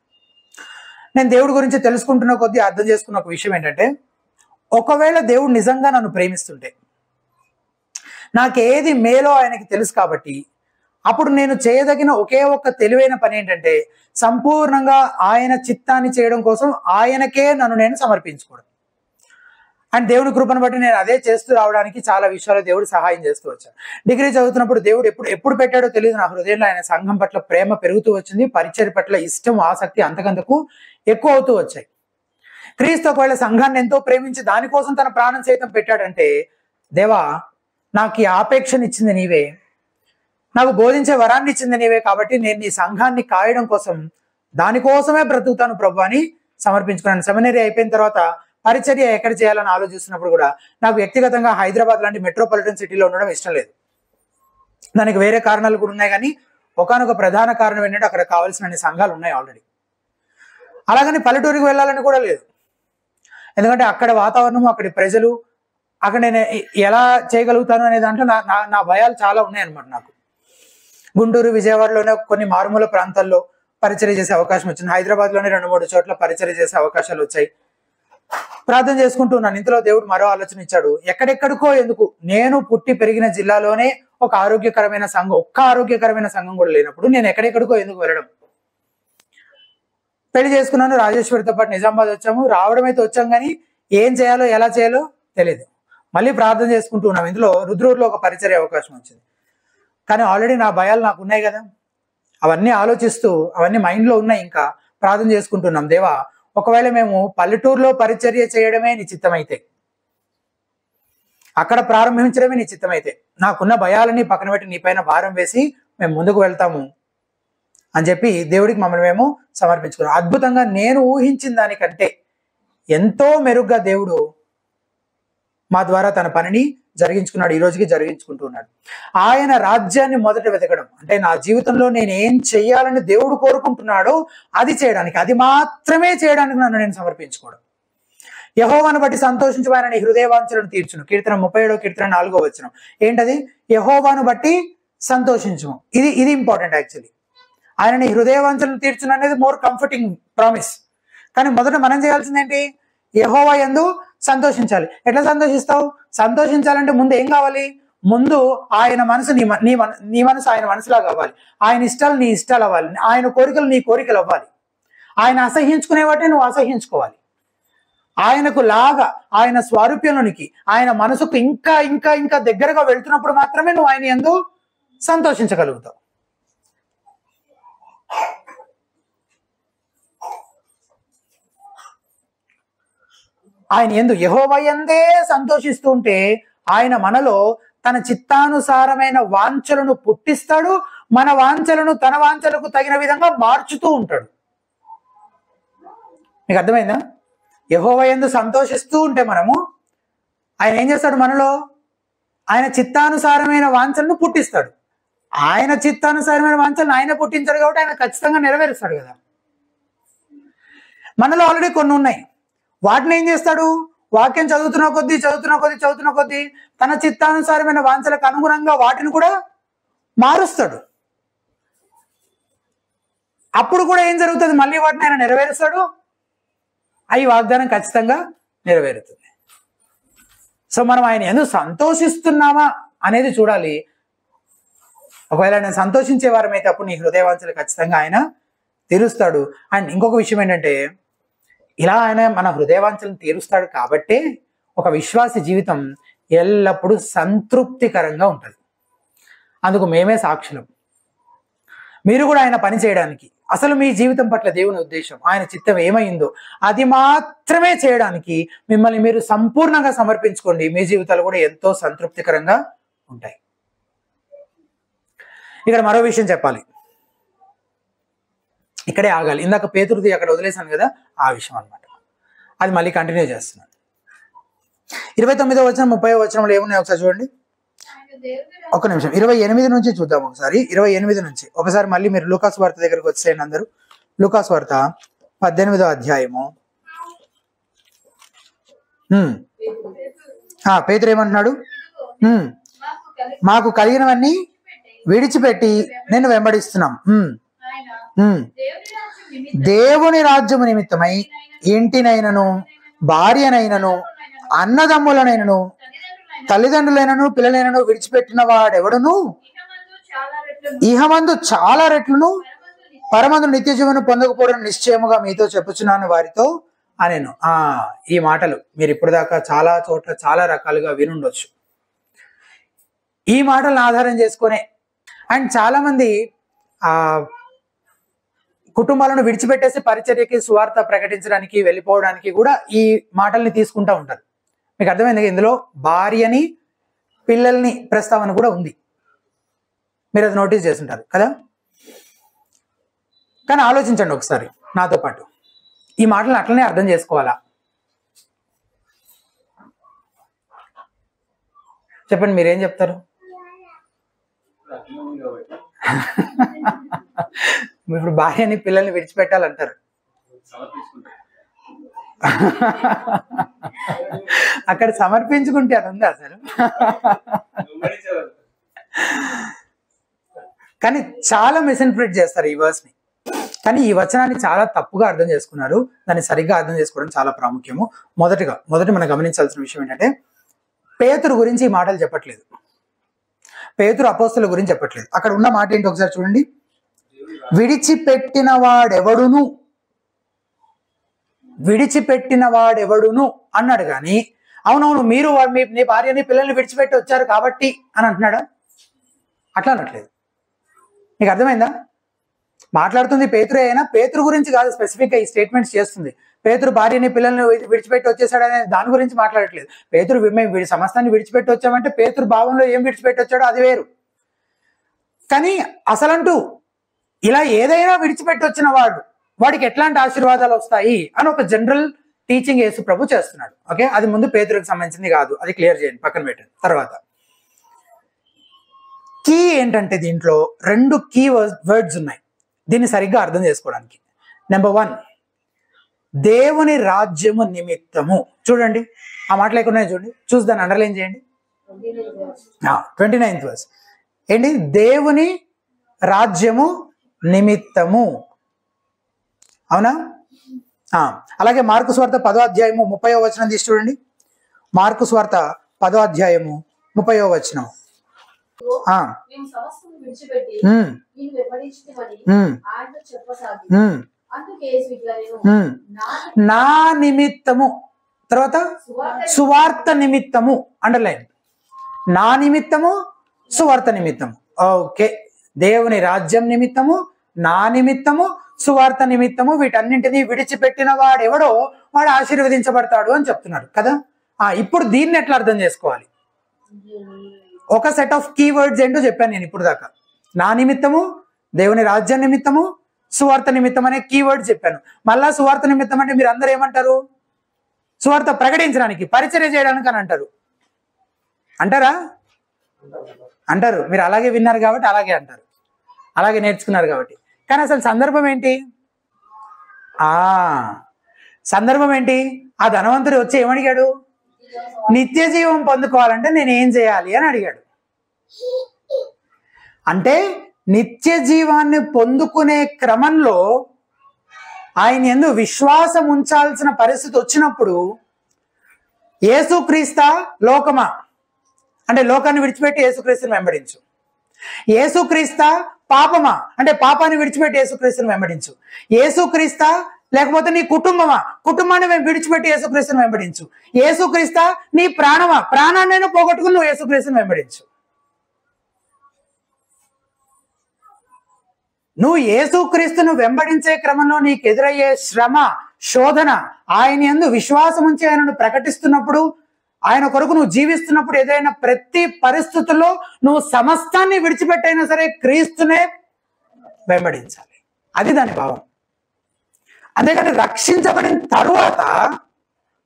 నేను దేవుడి గురించి తెలుసుకుంటున్న కొద్దీ అర్థం చేసుకున్న ఒక విషయం ఏంటంటే, ఒకవేళ దేవుడు నిజంగా నన్ను ప్రేమిస్తుంటే, నాకేది మేలో ఆయనకి తెలుసు కాబట్టి, అప్పుడు నేను చేయదగిన ఒకే ఒక్క తెలివైన పని ఏంటంటే, సంపూర్ణంగా ఆయన చిత్తాన్ని చేయడం కోసం ఆయనకే నన్ను నేను సమర్పించుకోవడం. అండ్ దేవుని కృపను బట్టి నేను అదే చేస్తూ రావడానికి చాలా విషయాలు దేవుడు సహాయం చేస్తూ వచ్చాను. డిగ్రీ చదువుతున్నప్పుడు దేవుడు ఎప్పుడు పెట్టాడో తెలియదు, నా హృదయంలో ఆయన సంఘం పట్ల ప్రేమ పెరుగుతూ వచ్చింది, పరిచర్య పట్ల ఇష్టం, ఆసక్తి అంతకంతకు ఎక్కువ అవుతూ వచ్చాయి. క్రీస్తు ఒకవేళ సంఘాన్ని ఎంతో ప్రేమించి దానికోసం తన ప్రాణం సైతం పెట్టాడంటే, దేవా నాకు ఈ ఆపేక్షనిచ్చింది నీవే, నాకు బోధించే వరాన్ని ఇచ్చింది నీవే, కాబట్టి నేను నీ సంఘాన్ని కాయడం కోసం దానికోసమే బ్రతుకుతాను ప్రభు అని సమర్పించుకున్నాను. సెమినరీ అయిపోయిన తర్వాత పరిచర్య ఎక్కడ చేయాలని ఆలోచిస్తున్నప్పుడు కూడా నాకు వ్యక్తిగతంగా హైదరాబాద్ లాంటి మెట్రోపాలిటన్ సిటీలో ఉండడం ఇష్టం లేదు. దానికి వేరే కారణాలు కూడా ఉన్నాయి, కానీ ఒకానొక ప్రధాన కారణం ఏంటంటే అక్కడ కావాల్సిన సంఘాలు ఉన్నాయి ఆల్రెడీ. అలాగని పల్లెటూరికి వెళ్ళాలని కూడా లేదు, ఎందుకంటే అక్కడ వాతావరణము, అక్కడి ప్రజలు, అక్కడ నేను ఎలా చేయగలుగుతాను అనే దాంట్లో నా భయాలు చాలా ఉన్నాయన్నమాట. నాకు గుంటూరు, విజయవాడలోనే కొన్ని మారుమూల ప్రాంతాల్లో పరిచర్య చేసే అవకాశం వచ్చింది. హైదరాబాద్లోనే 2-3 చోట్ల పరిచర్య చేసే అవకాశాలు వచ్చాయి. ప్రార్థన చేసుకుంటున్నాను, ఇంతలో దేవుడు మరో ఆలోచన ఇచ్చాడు. ఎక్కడెక్కడికో ఎందుకు, నేను పుట్టి పెరిగిన జిల్లాలోనే ఒక ఆరోగ్యకరమైన సంఘం, ఒక్క ఆరోగ్యకరమైన సంఘం కూడా లేనప్పుడు నేను ఎక్కడెక్కడికో ఎందుకు వెళ్ళడం? పెళ్లి చేసుకున్నాను, రాజేశ్వరితో పాటు నిజామాబాద్ వచ్చాము. రావడం అయితే వచ్చాం, కానీ ఏం చేయాలో ఎలా చేయాలో తెలియదు. మళ్ళీ ప్రార్థన చేసుకుంటూ ఉన్నాం. ఇందులో రుద్రూరులో ఒక పరిచర్య అవకాశం వచ్చింది, కానీ ఆల్రెడీ నా భయాలు నాకు ఉన్నాయి కదా, అవన్నీ ఆలోచిస్తూ అవన్నీ మైండ్లో ఉన్నాయి. ఇంకా ప్రార్థన చేసుకుంటున్నాం, దేవా ఒకవేళ మేము పల్లెటూరులో పరిచర్య చేయడమే నీ చిత్తమైతే, అక్కడ ప్రారంభించడమే నీ చిత్తమైతే, నాకున్న భయాలని పక్కన పెట్టి నీ పైన భారం వేసి మేము ముందుకు వెళ్తాము అని చెప్పి దేవుడికి మమ్మల్ని మేము సమర్పించుకున్నాం. అద్భుతంగా నేను ఊహించిన దానికంటే ఎంతో మెరుగ్గా దేవుడు మా ద్వారా తన పనిని జరిగించుకున్నాడు, ఈ రోజుకి జరిగించుకుంటున్నాడు. ఆయన రాజ్యాన్ని మొదట వెతకడం అంటే, నా జీవితంలో నేను ఏం చెయ్యాలని దేవుడు కోరుకుంటున్నాడో అది చేయడానికి, అది మాత్రమే చేయడానికి నన్ను నేను సమర్పించుకోవడం. యెహోవాను బట్టి సంతోషించు, ఆయన నీ హృదయవాంఛలను తీర్చును. కీర్తన 37 కీర్తన 4వ వచనం ఏంటది? యెహోవాను బట్టి సంతోషించుము. ఇది ఇంపార్టెంట్ యాక్చువల్లీ. ఆయన నీ హృదయవాంఛలను తీర్చును అనేది మోర్ కంఫర్టింగ్ ప్రామిస్. కానీ మొదట మనం చేయాల్సింది ఏంటి? యెహోవా యందు సంతోషించాలి. ఎట్లా సంతోషిస్తావు? సంతోషించాలంటే ముందు ఏం కావాలి? ముందు ఆయన మనసు నీ మనసు ఆయన మనసులా కావాలి, ఆయన ఇష్టాలు నీ ఇష్టాలు అవ్వాలి, ఆయన కోరికలు నీ కోరికలు అవ్వాలి, ఆయన అసహ్యించుకునే వాటిని నువ్వు అసహ్యించుకోవాలి. ఆయనకు లాగా, ఆయన స్వారూప్యంలోనికి, ఆయన మనసుకు ఇంకా ఇంకా ఇంకా దగ్గరగా వెళ్తున్నప్పుడు మాత్రమే నువ్వు ఆయన యందు సంతోషించగలుగుతావు. ఆయన యందు, యెహోవా యందే సంతోషిస్తూ ఉంటే ఆయన మనలో తన చిత్తానుసారమైన వాంఛలను పుట్టిస్తాడు, మన వాంఛలను తన వాంఛలకు తగిన విధంగా మార్చుతూ ఉంటాడు. మీకు అర్థమైందా? యెహోవా యందు సంతోషిస్తూ ఉంటే మనము, ఆయన ఏం చేస్తాడు? మనలో ఆయన చిత్తానుసారమైన వాంఛలను పుట్టిస్తాడు. ఆయన చిత్తానుసారమైన వాంఛలను ఆయన పుట్టించాడు కాబట్టి ఆయన ఖచ్చితంగా నెరవేరుస్తాడు కదా. మనలో ఆల్రెడీ కొన్ని ఉన్నాయి, వాటిని ఏం చేస్తాడు? వాక్యం చదువుతున్న కొద్దీ తన చిత్తానుసారమైన వాంఛలకు అనుగుణంగా వాటిని కూడా మారుస్తాడు. అప్పుడు కూడా ఏం జరుగుతుంది? మళ్ళీ వాటిని ఆయన నెరవేరుస్తాడు, అవి వాగ్దానం ఖచ్చితంగా నెరవేరుతుంది. సో మనం ఆయన ఎందుకు సంతోషిస్తున్నామా అనేది చూడాలి. ఒకవేళ ఆయన సంతోషించే వారమైతే అప్పుడు నీ హృదయవాంఛలు ఖచ్చితంగా ఆయన తీరుస్తాడు. అండ్ ఇంకొక విషయం ఏంటంటే, ఇలా ఆయన మన హృదయవాంఛలను తీరుస్తాడు కాబట్టే ఒక విశ్వాసి జీవితం ఎల్లప్పుడూ సంతృప్తికరంగా ఉంటుంది. అందుకు మేమే సాక్షులం. మీరు కూడా ఆయన పని చేయడానికి, అసలు మీ జీవితం పట్ల దేవుని ఉద్దేశం, ఆయన చిత్తం ఏమైందో అది మాత్రమే చేయడానికి మిమ్మల్ని మీరు సంపూర్ణంగా సమర్పించుకోండి. మీ జీవితాలు కూడా ఎంతో సంతృప్తికరంగా ఉంటాయి. ఇక్కడ మరో విషయం చెప్పాలి, ఇక్కడే ఆగాలి. ఇందాక పేతురుది అక్కడ వదిలేశాను కదా, ఆ విషయం అన్నమాట. అది మళ్ళీ కంటిన్యూ చేస్తున్నాను. 29వ వచనం 30వ వచనంలో ఏమున్నాయి ఒకసారి చూడండి. ఒక నిమిషం, 28 నుంచి చూద్దాం ఒకసారి. 28 నుంచి ఒకసారి మళ్ళీ మీరు లూకాసు వార్త దగ్గరకు వచ్చేయండి అందరూ. లూకాసు వార్త 18వ అధ్యాయము పేతురు ఏమంటున్నాడు? మాకు కలిగినవన్నీ విడిచిపెట్టి నిన్ను వెంబడిస్తున్నాం. దేవుని రాజ్యము నిమిత్తమై ఇంటినైనను భార్యనైనను అన్నదమ్ములనైనను తల్లిదండ్రులైనను పిల్లలైనను విడిచిపెట్టిన వాడెవడును ఇహమందు చాలా రెట్లను పరమందు నిత్య జీవనం పొందకపోవడం నిశ్చయముగా మీతో చెప్పుచున్నాను వారితో అనేను. ఈ మాటలు మీరు ఇప్పుడు దాకా చాలా చోట్ల చాలా రకాలుగా వినుండొచ్చు. ఈ మాటలను ఆధారం చేసుకునే అండ్ చాలా మంది కుటుంబాలను విడిచిపెట్టేసి పరిచర్యకి సువార్త ప్రకటించడానికి వెళ్ళిపోవడానికి కూడా ఈ మాటల్ని తీసుకుంటూ ఉంటారు. మీకు అర్థమైంది, ఇందులో భార్యని పిల్లల్ని ప్రస్తావన కూడా ఉంది. మీరు అది నోటీస్ చేస్తుంటారు కదా. కానీ ఆలోచించండి ఒకసారి నాతో పాటు, ఈ మాటలను అట్లనే అర్థం చేసుకోవాలా? చెప్పండి, మీరేం చెప్తారు? ఇప్పుడు భార్యని పిల్లల్ని విడిచిపెట్టాలంటారు. అక్కడ సమర్పించుకుంటే అది ఉందా అసలు? కానీ చాలా మిస్ఇంటర్ప్రిట్ చేస్తారు ఈ వర్స్ ని. కానీ ఈ వచనాన్ని చాలా తప్పుగా అర్థం చేసుకున్నారు. దాన్ని సరిగ్గా అర్థం చేసుకోవడం చాలా ప్రాముఖ్యము. మొదటి మనం గమనించాల్సిన విషయం ఏంటంటే, పేతురు గురించి ఈ మాటలు చెప్పట్లేదు. పేతురు అపోస్తలుల గురించి చెప్పట్లేదు. అక్కడ ఉన్న మాట ఏంటి ఒకసారి చూడండి. విడిచిపెట్టిన వాడెవడును అన్నాడు. కానీ అవునవును మీరు మీ భార్యని పిల్లల్ని విడిచిపెట్టి వచ్చారు కాబట్టి అని అంటున్నాడా? అట్లా అనట్లేదు. మీకు అర్థమైందా? మాట్లాడుతుంది పేతురే అయినా పేతురు గురించి కాదు స్పెసిఫిక్ గా ఈ స్టేట్మెంట్స్ చేస్తుంది. పేతురు భార్యని పిల్లల్ని విడిచిపెట్టి వచ్చేసాడు అనే దాని గురించి మాట్లాడట్లేదు. పేతురు మేము సమస్తాన్ని విడిచిపెట్టి వచ్చామంటే పేతురు భావంలో ఏం విడిచిపెట్టి వచ్చాడో అది వేరు. కానీ అసలంటూ ఇలా ఏదైనా విడిచిపెట్టి వచ్చిన వాడికి ఎట్లాంటి ఆశీర్వాదాలు వస్తాయి అని ఒక జనరల్ టీచింగ్ యేసు ప్రభు చేస్తున్నాడు. ఓకే, అది ముందు పేతురుకి సంబంధించింది కాదు, అది క్లియర్ చేయండి, పక్కన పెట్టండి. తర్వాత కీ ఏంటంటే దీంట్లో 2 కీ వర్డ్స్ ఉన్నాయి దీన్ని సరిగ్గా అర్థం చేసుకోవడానికి. నెంబర్ 1, దేవుని రాజ్యము నిమిత్తము. చూడండి ఆ మాటలు ఎక్కడ ఉన్నాయి చూడండి, చూసి దాన్ని అండర్లైన్ చేయండి. 29th verse ఏంటి? దేవుని రాజ్యము నిమిత్తము. అవునా? అలాగే మార్కు సువార్త 10వ అధ్యాయము 30వ వచనం తీసి చూడండి. మార్కు సువార్త 10వ అధ్యాయము 30వ వచనం. నా నిమిత్తము, తర్వాత సువార్త నిమిత్తము, అండర్లైన్. నా నిమిత్తము, సువార్త నిమిత్తము. ఓకే, దేవుని రాజ్యం నిమిత్తము, నా నిమిత్తము, సువార్త నిమిత్తము, వీటన్నింటినీ విడిచిపెట్టిన వాడెవడో వాడు ఆశీర్వదించబడతాడు అని చెప్తున్నారు కదా. ఇప్పుడు దీన్ని ఎట్లా అర్థం చేసుకోవాలి? ఒక సెట్ ఆఫ్ కీవర్డ్స్ ఏంటో చెప్పాను నేను ఇప్పుడు దాకా. నా నిమిత్తము, దేవుని రాజ్యం నిమిత్తము, సువార్త నిమిత్తం అనే కీవర్డ్స్ చెప్పాను. మళ్ళా సువార్త నిమిత్తం అంటే మీరు అందరూ ఏమంటారు? సువార్త ప్రకటించడానికి, పరిచర్య చేయడానికి అని అంటారు. అంటారా? అంటారు. మీరు అలాగే విన్నారు కాబట్టి అలాగే అంటారు, అలాగే నేర్చుకున్నారు కాబట్టి. కానీ అసలు సందర్భం ఏంటి? సందర్భం ఏంటి? ఆ ధనవంతుడు వచ్చి ఏమడిగాడు? నిత్య జీవం పొందుకోవాలంటే నేను ఏం చేయాలి అని అడిగాడు. అంటే నిత్య జీవాన్ని పొందుకునే క్రమంలో ఆయన యందు విశ్వాసం ఉంచాల్సిన పరిస్థితి వచ్చినప్పుడు యేసుక్రీస్తా లోకమా అంటే లోకాన్ని విడిచిపెట్టి యేసుక్రీస్తుని వెంబడించు, యేసుక్రీస్తా పాపమా అంటే పాపాన్ని విడిచిపెట్టి యేసుక్రీస్తుని వెంబడించు, యేసుక్రీస్తా లేకపోతే నీ కుటుంబమా కుటుంబాన్ని విడిచిపెట్టి యేసుక్రీస్తుని వెంబడించు, యేసుక్రీస్తా నీ ప్రాణమా ప్రాణాన్ని పోగొట్టుకుని నువ్వు యేసుక్రీస్తుని వెంబడించు. నువ్వు యేసుక్రీస్తును వెంబడించే క్రమంలో నీకు ఎదురయ్యే శ్రమ, శోధన, ఆయన యందు విశ్వాసం ఉంచి ఆయనను ప్రకటిస్తున్నప్పుడు, ఆయన కొరకు నువ్వు జీవిస్తున్నప్పుడు ఏదైనా ప్రతి పరిస్థితుల్లో నువ్వు సమస్తాన్ని విడిచిపెట్టైనా సరే క్రీస్తునే వెంబడించాలి. అది దాని భావం. అంతేకాని రక్షించబడిన తరువాత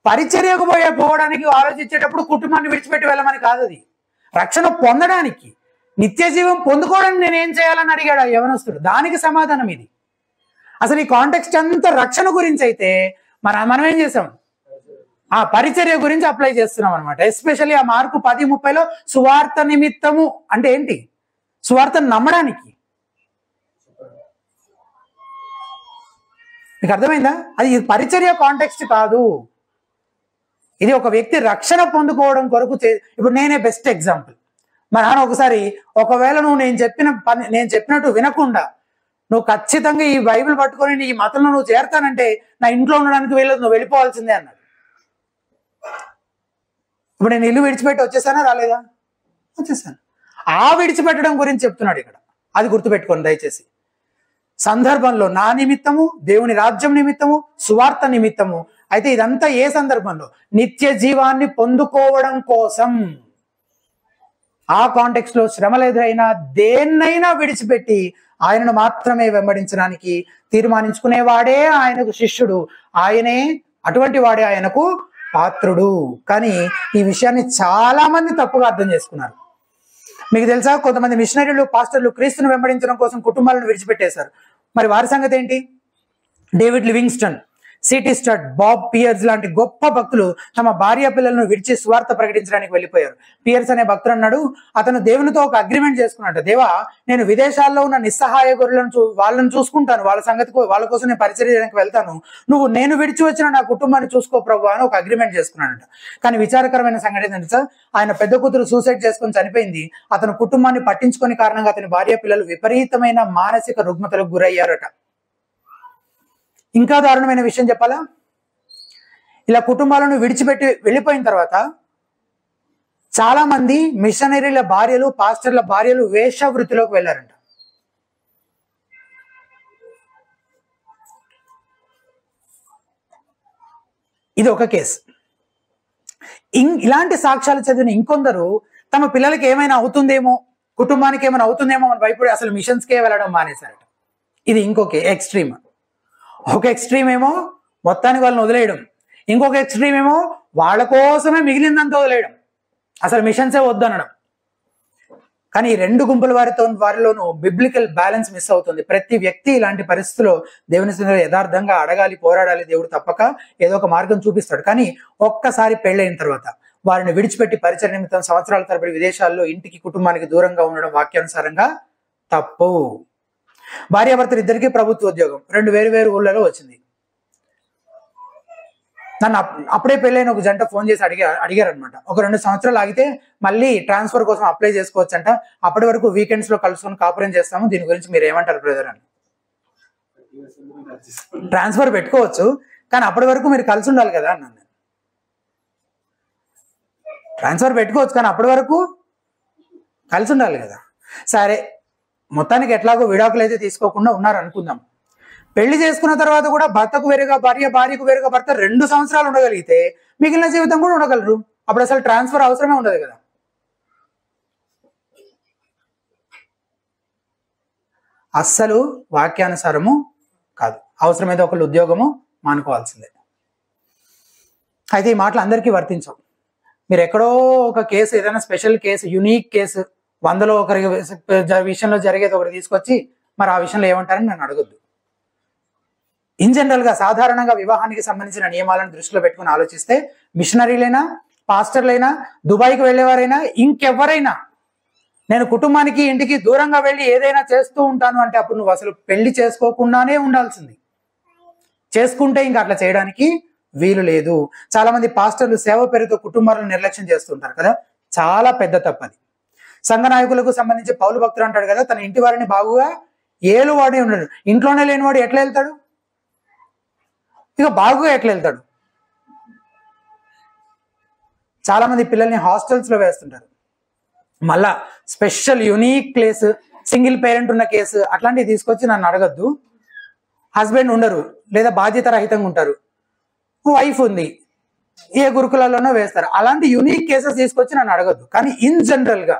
పరిచర్యకు పోవడానికి ఆలోచించేటప్పుడు కుటుంబాన్ని విడిచిపెట్టి వెళ్ళమని కాదు. అది రక్షణ పొందడానికి, నిత్య జీవం పొందుకోవడానికి నేనేం చేయాలని అడిగాడు ఆ యవనస్తుడు. దానికి సమాధానం ఇది. అసలు ఈ కాంటెక్స్ట్ అంతా రక్షణ గురించి అయితే మనం ఏం చేసాం? ఆ పరిచర్య గురించి అప్లై చేస్తున్నాం అనమాట. ఎస్పెషల్లీ ఆ మార్కు 10:30లో సువార్త నిమిత్తము అంటే ఏంటి? సువార్తను నమ్మడానికి. మీకు అర్థమైందా? అది పరిచర్య కాంటెక్స్ట్ కాదు. ఇది ఒక వ్యక్తి రక్షణ పొందుకోవడం కొరకు ఇప్పుడు నేనే బెస్ట్ ఎగ్జాంపుల్. మా నాన్న ఒకవేళ నువ్వు నేను చెప్పినట్టు వినకుండా నువ్వు ఖచ్చితంగా ఈ బైబిల్ పట్టుకొని ఈ మతంలో నువ్వు చేరతానంటే నా ఇంట్లో ఉండడానికి వెళ్ళదు, నువ్వు వెళ్ళిపోవాల్సిందే అన్నాడు. ఇప్పుడు నేను ఇల్లు విడిచిపెట్టి వచ్చేసానా రాలేదా? వచ్చేసాను. ఆ విడిచిపెట్టడం గురించి చెప్తున్నాడు ఇక్కడ. అది గుర్తుపెట్టుకోండి దయచేసి. సందర్భంలో నా నిమిత్తము, దేవుని రాజ్యం నిమిత్తము, సువార్త నిమిత్తము. అయితే ఇదంతా ఏ సందర్భంలో? నిత్య జీవాన్ని పొందుకోవడం కోసం. ఆ కాంటెక్స్ట్ లో శ్రమలు ఎదురైనా దేన్నైనా విడిచిపెట్టి ఆయనను మాత్రమే వెంబడించడానికి తీర్మానించుకునేవాడే ఆయనకు శిష్యుడు, అటువంటి వాడే ఆయనకు పాత్రుడు. కానీ ఈ విషయాన్ని చాలా మంది తప్పుగా అర్థం చేసుకున్నారు. మీకు తెలుసా, కొంతమంది మిషనరీలు, పాస్టర్లు క్రీస్తును వెంబడించడం కోసం కుటుంబాలను విడిచిపెట్టేశారు. మరి వారి సంగతి ఏంటి? David Livingstone, C T Studd, Bob Pierce లాంటి గొప్ప భక్తులు తమ భార్య పిల్లలను విడిచి స్వార్థ ప్రకటించడానికి వెళ్ళిపోయారు. పియర్స్ అనే భక్తుడు అన్నాడు, అతను దేవునితో ఒక అగ్రిమెంట్ చేసుకున్నాడు. దేవా, నేను విదేశాల్లో ఉన్న నిస్సహాయ గొర్రెలను వాళ్ళని చూసుకుంటాను, వాళ్ళ కోసం నేను పరిచర్య చేయడానికి వెళ్తాను, నేను విడిచి వచ్చిన నా కుటుంబాన్ని చూసుకో ప్రభు అని ఒక అగ్రిమెంట్ చేసుకున్నాడంట. కానీ విచారకరమైన సంగతి ఏంటంటే సార్, ఆయన పెద్ద కూతురు సూసైడ్ చేసుకొని చనిపోయింది. అతను కుటుంబాన్ని పట్టించుకునే కారణంగా అతని భార్య పిల్లలు విపరీతమైన మానసిక రుగ్మతలకు గురయ్యారట. ఇంకా దారుణమైన విషయం చెప్పాలా, ఇలా కుటుంబాలను విడిచిపెట్టి వెళ్ళిపోయిన తర్వాత చాలా మంది మిషనరీల భార్యలు, పాస్టర్ల భార్యలు వేశ్యావృత్తిలోకి వెళ్ళారంట. ఇది ఒక కేసు. ఇలాంటి సాక్ష్యాలు చదివిన ఇంకొందరు తమ పిల్లలకి ఏమైనా అవుతుందేమో, కుటుంబానికి ఏమైనా అవుతుందేమో అని భయపడి అసలు మిషన్స్కే వెళ్ళడం మానేశారట. ఇది ఇంకొక ఎక్స్ట్రీమ్. ఒక ఎక్స్ట్రీమ్ ఏమో మొత్తానికి వాళ్ళని వదిలేయడం, ఇంకొక ఎక్స్ట్రీమ్ ఏమో వాళ్ళ కోసమే మిగిలిందంతా వదిలేయడం, అసలు మిషన్సే వద్దనడం. కానీ ఈ రెండు గుంపుల వారిలోనూ బిబ్లికల్ బ్యాలెన్స్ మిస్ అవుతుంది. ప్రతి వ్యక్తి ఇలాంటి పరిస్థితుల్లో దేవుని సన్నిధిలో యథార్థంగా అడగాలి, పోరాడాలి. దేవుడు తప్పక ఏదో ఒక మార్గం చూపిస్తాడు. కానీ ఒక్కసారి పెళ్ళైన తర్వాత వారిని విడిచిపెట్టి పరిచయ నిమిత్తం సంవత్సరాల తరబడి విదేశాల్లో ఇంటికి, కుటుంబానికి దూరంగా ఉండడం వాక్యానుసారంగా తప్పు. భార్యాభర్తలు ఇద్దరికీ ప్రభుత్వ ఉద్యోగం, 2 వేరు ఊళ్ళలో వచ్చింది. నన్ను అప్పుడే పెళ్ళైన ఒక జంట ఫోన్ చేసి అడిగారు అనమాట, ఒక 2 సంవత్సరాలు ఆగితే మళ్ళీ ట్రాన్స్ఫర్ కోసం అప్లై చేసుకోవచ్చు అంట, అప్పటి వరకు వీకెండ్స్ లో కలుసుకొని కాపురం చేస్తాము, దీని గురించి మీరు ఏమంటారు బ్రదర్ అని. ట్రాన్స్ఫర్ పెట్టుకోవచ్చు, కానీ అప్పటి వరకు మీరు కలిసి ఉండాలి కదా అన్నాను. ట్రాన్స్ఫర్ పెట్టుకోవచ్చు, కానీ అప్పటి వరకు కలిసి ఉండాలి కదా. సరే, మొత్తానికి ఎట్లాగో విడాకులు అయితే తీసుకోకుండా ఉన్నారు అనుకుందాం. పెళ్లి చేసుకున్న తర్వాత కూడా భర్తకు వేరుగా భార్య, భార్యకు వేరుగా భర్త 2 సంవత్సరాలు ఉండగలిగితే మిగిలిన జీవితం కూడా ఉండగలరు. అప్పుడు అసలు ట్రాన్స్ఫర్ అవసరమే ఉండదు కదా. అస్సలు వాక్యానుసారము కాదు. అవసరమైతే ఒకళ్ళు ఉద్యోగము మానుకోవాల్సిందే. అయితే ఈ మాటలు అందరికీ వర్తించవు. మీరు ఎక్కడో ఒక కేసు, ఏదైనా స్పెషల్ కేసు, యునీక్ కేసు, 100లో ఒకరి విషయంలో జరిగేది ఒకటి తీసుకొచ్చి మరి ఆ విషయంలో ఏమంటారని నన్ను అడగొద్దు. ఇన్ జనరల్ గా సాధారణంగా వివాహానికి సంబంధించిన నియమాలను దృష్టిలో పెట్టుకుని ఆలోచిస్తే మిషనరీలైనా, పాస్టర్లైనా, దుబాయ్కి వెళ్ళేవారైనా, ఇంకెవరైనా నేను కుటుంబానికి, ఇంటికి దూరంగా వెళ్ళి ఏదైనా చేస్తూ ఉంటాను అంటే అప్పుడు నువ్వు అసలు పెళ్లి చేసుకోకుండానే ఉండాల్సింది. చేసుకుంటే ఇంకా అట్లా చేయడానికి వీలు లేదు. చాలా మంది పాస్టర్లు సేవ పేరుతో కుటుంబాలను నిర్లక్ష్యం చేస్తుంటారు కదా, చాలా పెద్ద తప్పది. సంఘ నాయకులకు సంబంధించి పౌలు భక్తుడు అంటాడు కదా, తన ఇంటి వారిని బాగుగా ఏలువాడే ఉన్నాడు. ఇంట్లోనే లేనివాడు ఎట్లా వెళ్తాడు? ఇక బాగుగా ఎట్లా వెళ్తాడు? చాలా మంది పిల్లల్ని హాస్టల్స్ లో వేస్తుంటారు. మళ్ళా special unique case, single parent ఉన్న కేసు అట్లాంటివి తీసుకొచ్చి నన్ను అడగద్దు. హస్బెండ్ ఉండరు లేదా బాధ్యత రహితంగా ఉంటారు, వైఫ్ ఉంది, ఏ గురుకులాల్లోనో వేస్తారు. అలాంటి యునీక్ కేసెస్ తీసుకొచ్చి నన్ను అడగద్దు. కానీ ఇన్ జనరల్ గా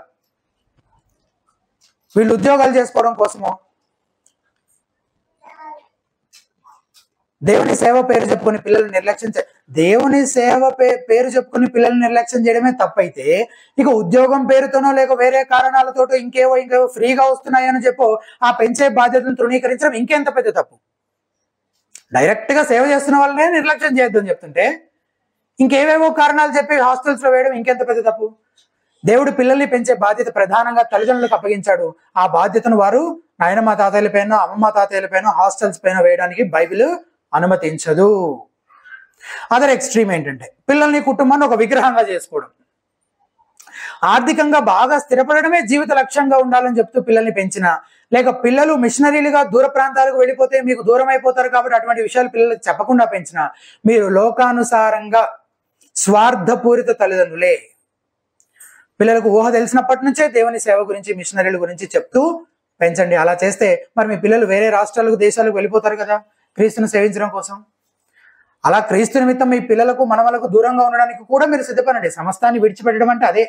వీళ్ళు ఉద్యోగాలు చేసుకోవడం కోసమో, దేవుని సేవ పేరు చెప్పుకొని పిల్లల్ని నిర్లక్ష్యం దేవుని సేవ పేరు చెప్పుకొని పిల్లల్ని నిర్లక్ష్యం చేయడమే తప్పైతే, ఇక ఉద్యోగం పేరుతోనో లేక వేరే కారణాలతోటో ఇంకేవో ఫ్రీగా వస్తున్నాయని చెప్పో ఆ పెంచే బాధ్యతను తృణీకరించడం ఇంకెంత పెద్ద తప్పు. డైరెక్ట్ గా సేవ చేస్తున్న వాళ్ళనే నిర్లక్ష్యం చేయొద్దని చెప్తుంటే ఇంకేవేవో కారణాలు చెప్పి హాస్టల్స్ లో వేయడం ఇంకెంత పెద్ద తప్పు. దేవుడు పిల్లల్ని పెంచే బాధ్యత ప్రధానంగా తల్లిదండ్రులకు అప్పగించాడు. ఆ బాధ్యతను వారు నాయనమ్మ తాతయ్యల పైన, అమ్మమ్మ తాతయ్యల పైన, హాస్టల్స్ పైన వేయడానికి బైబిల్ అనుమతించదు. అదర్ ఎక్స్ట్రీమ్ ఏంటంటే పిల్లల్ని, కుటుంబాన్ని ఒక విగ్రహంగా చేసుకోవడం. ఆర్థికంగా బాగా స్థిరపడడమే జీవిత లక్ష్యంగా ఉండాలని చెప్తూ పిల్లల్ని పెంచిన, లేక పిల్లలు మిషనరీలుగా దూర ప్రాంతాలకు వెళ్ళిపోతే మీకు దూరం అయిపోతారు కాబట్టి అటువంటి విషయాలు పిల్లలకు చెప్పకుండా పెంచిన, మీరు లోకానుసారంగా స్వార్థపూరిత తల్లిదండ్రులే. పిల్లలకు ఊహ తెలిసినప్పటి నుంచే దేవుని సేవ గురించి, మిషనరీల గురించి చెప్తూ పెంచండి. అలా చేస్తే మరి మీ పిల్లలు వేరే రాష్ట్రాలకు, దేశాలకు వెళ్ళిపోతారు కదా క్రీస్తుని సేవించడం కోసం. అలా క్రీస్తు నిమిత్తం మీ పిల్లలకు, మనవలకు దూరంగా ఉండడానికి కూడా మీరు సిద్ధపడండి. సమస్తాన్ని విడిచిపెట్టడం అంటే అదే.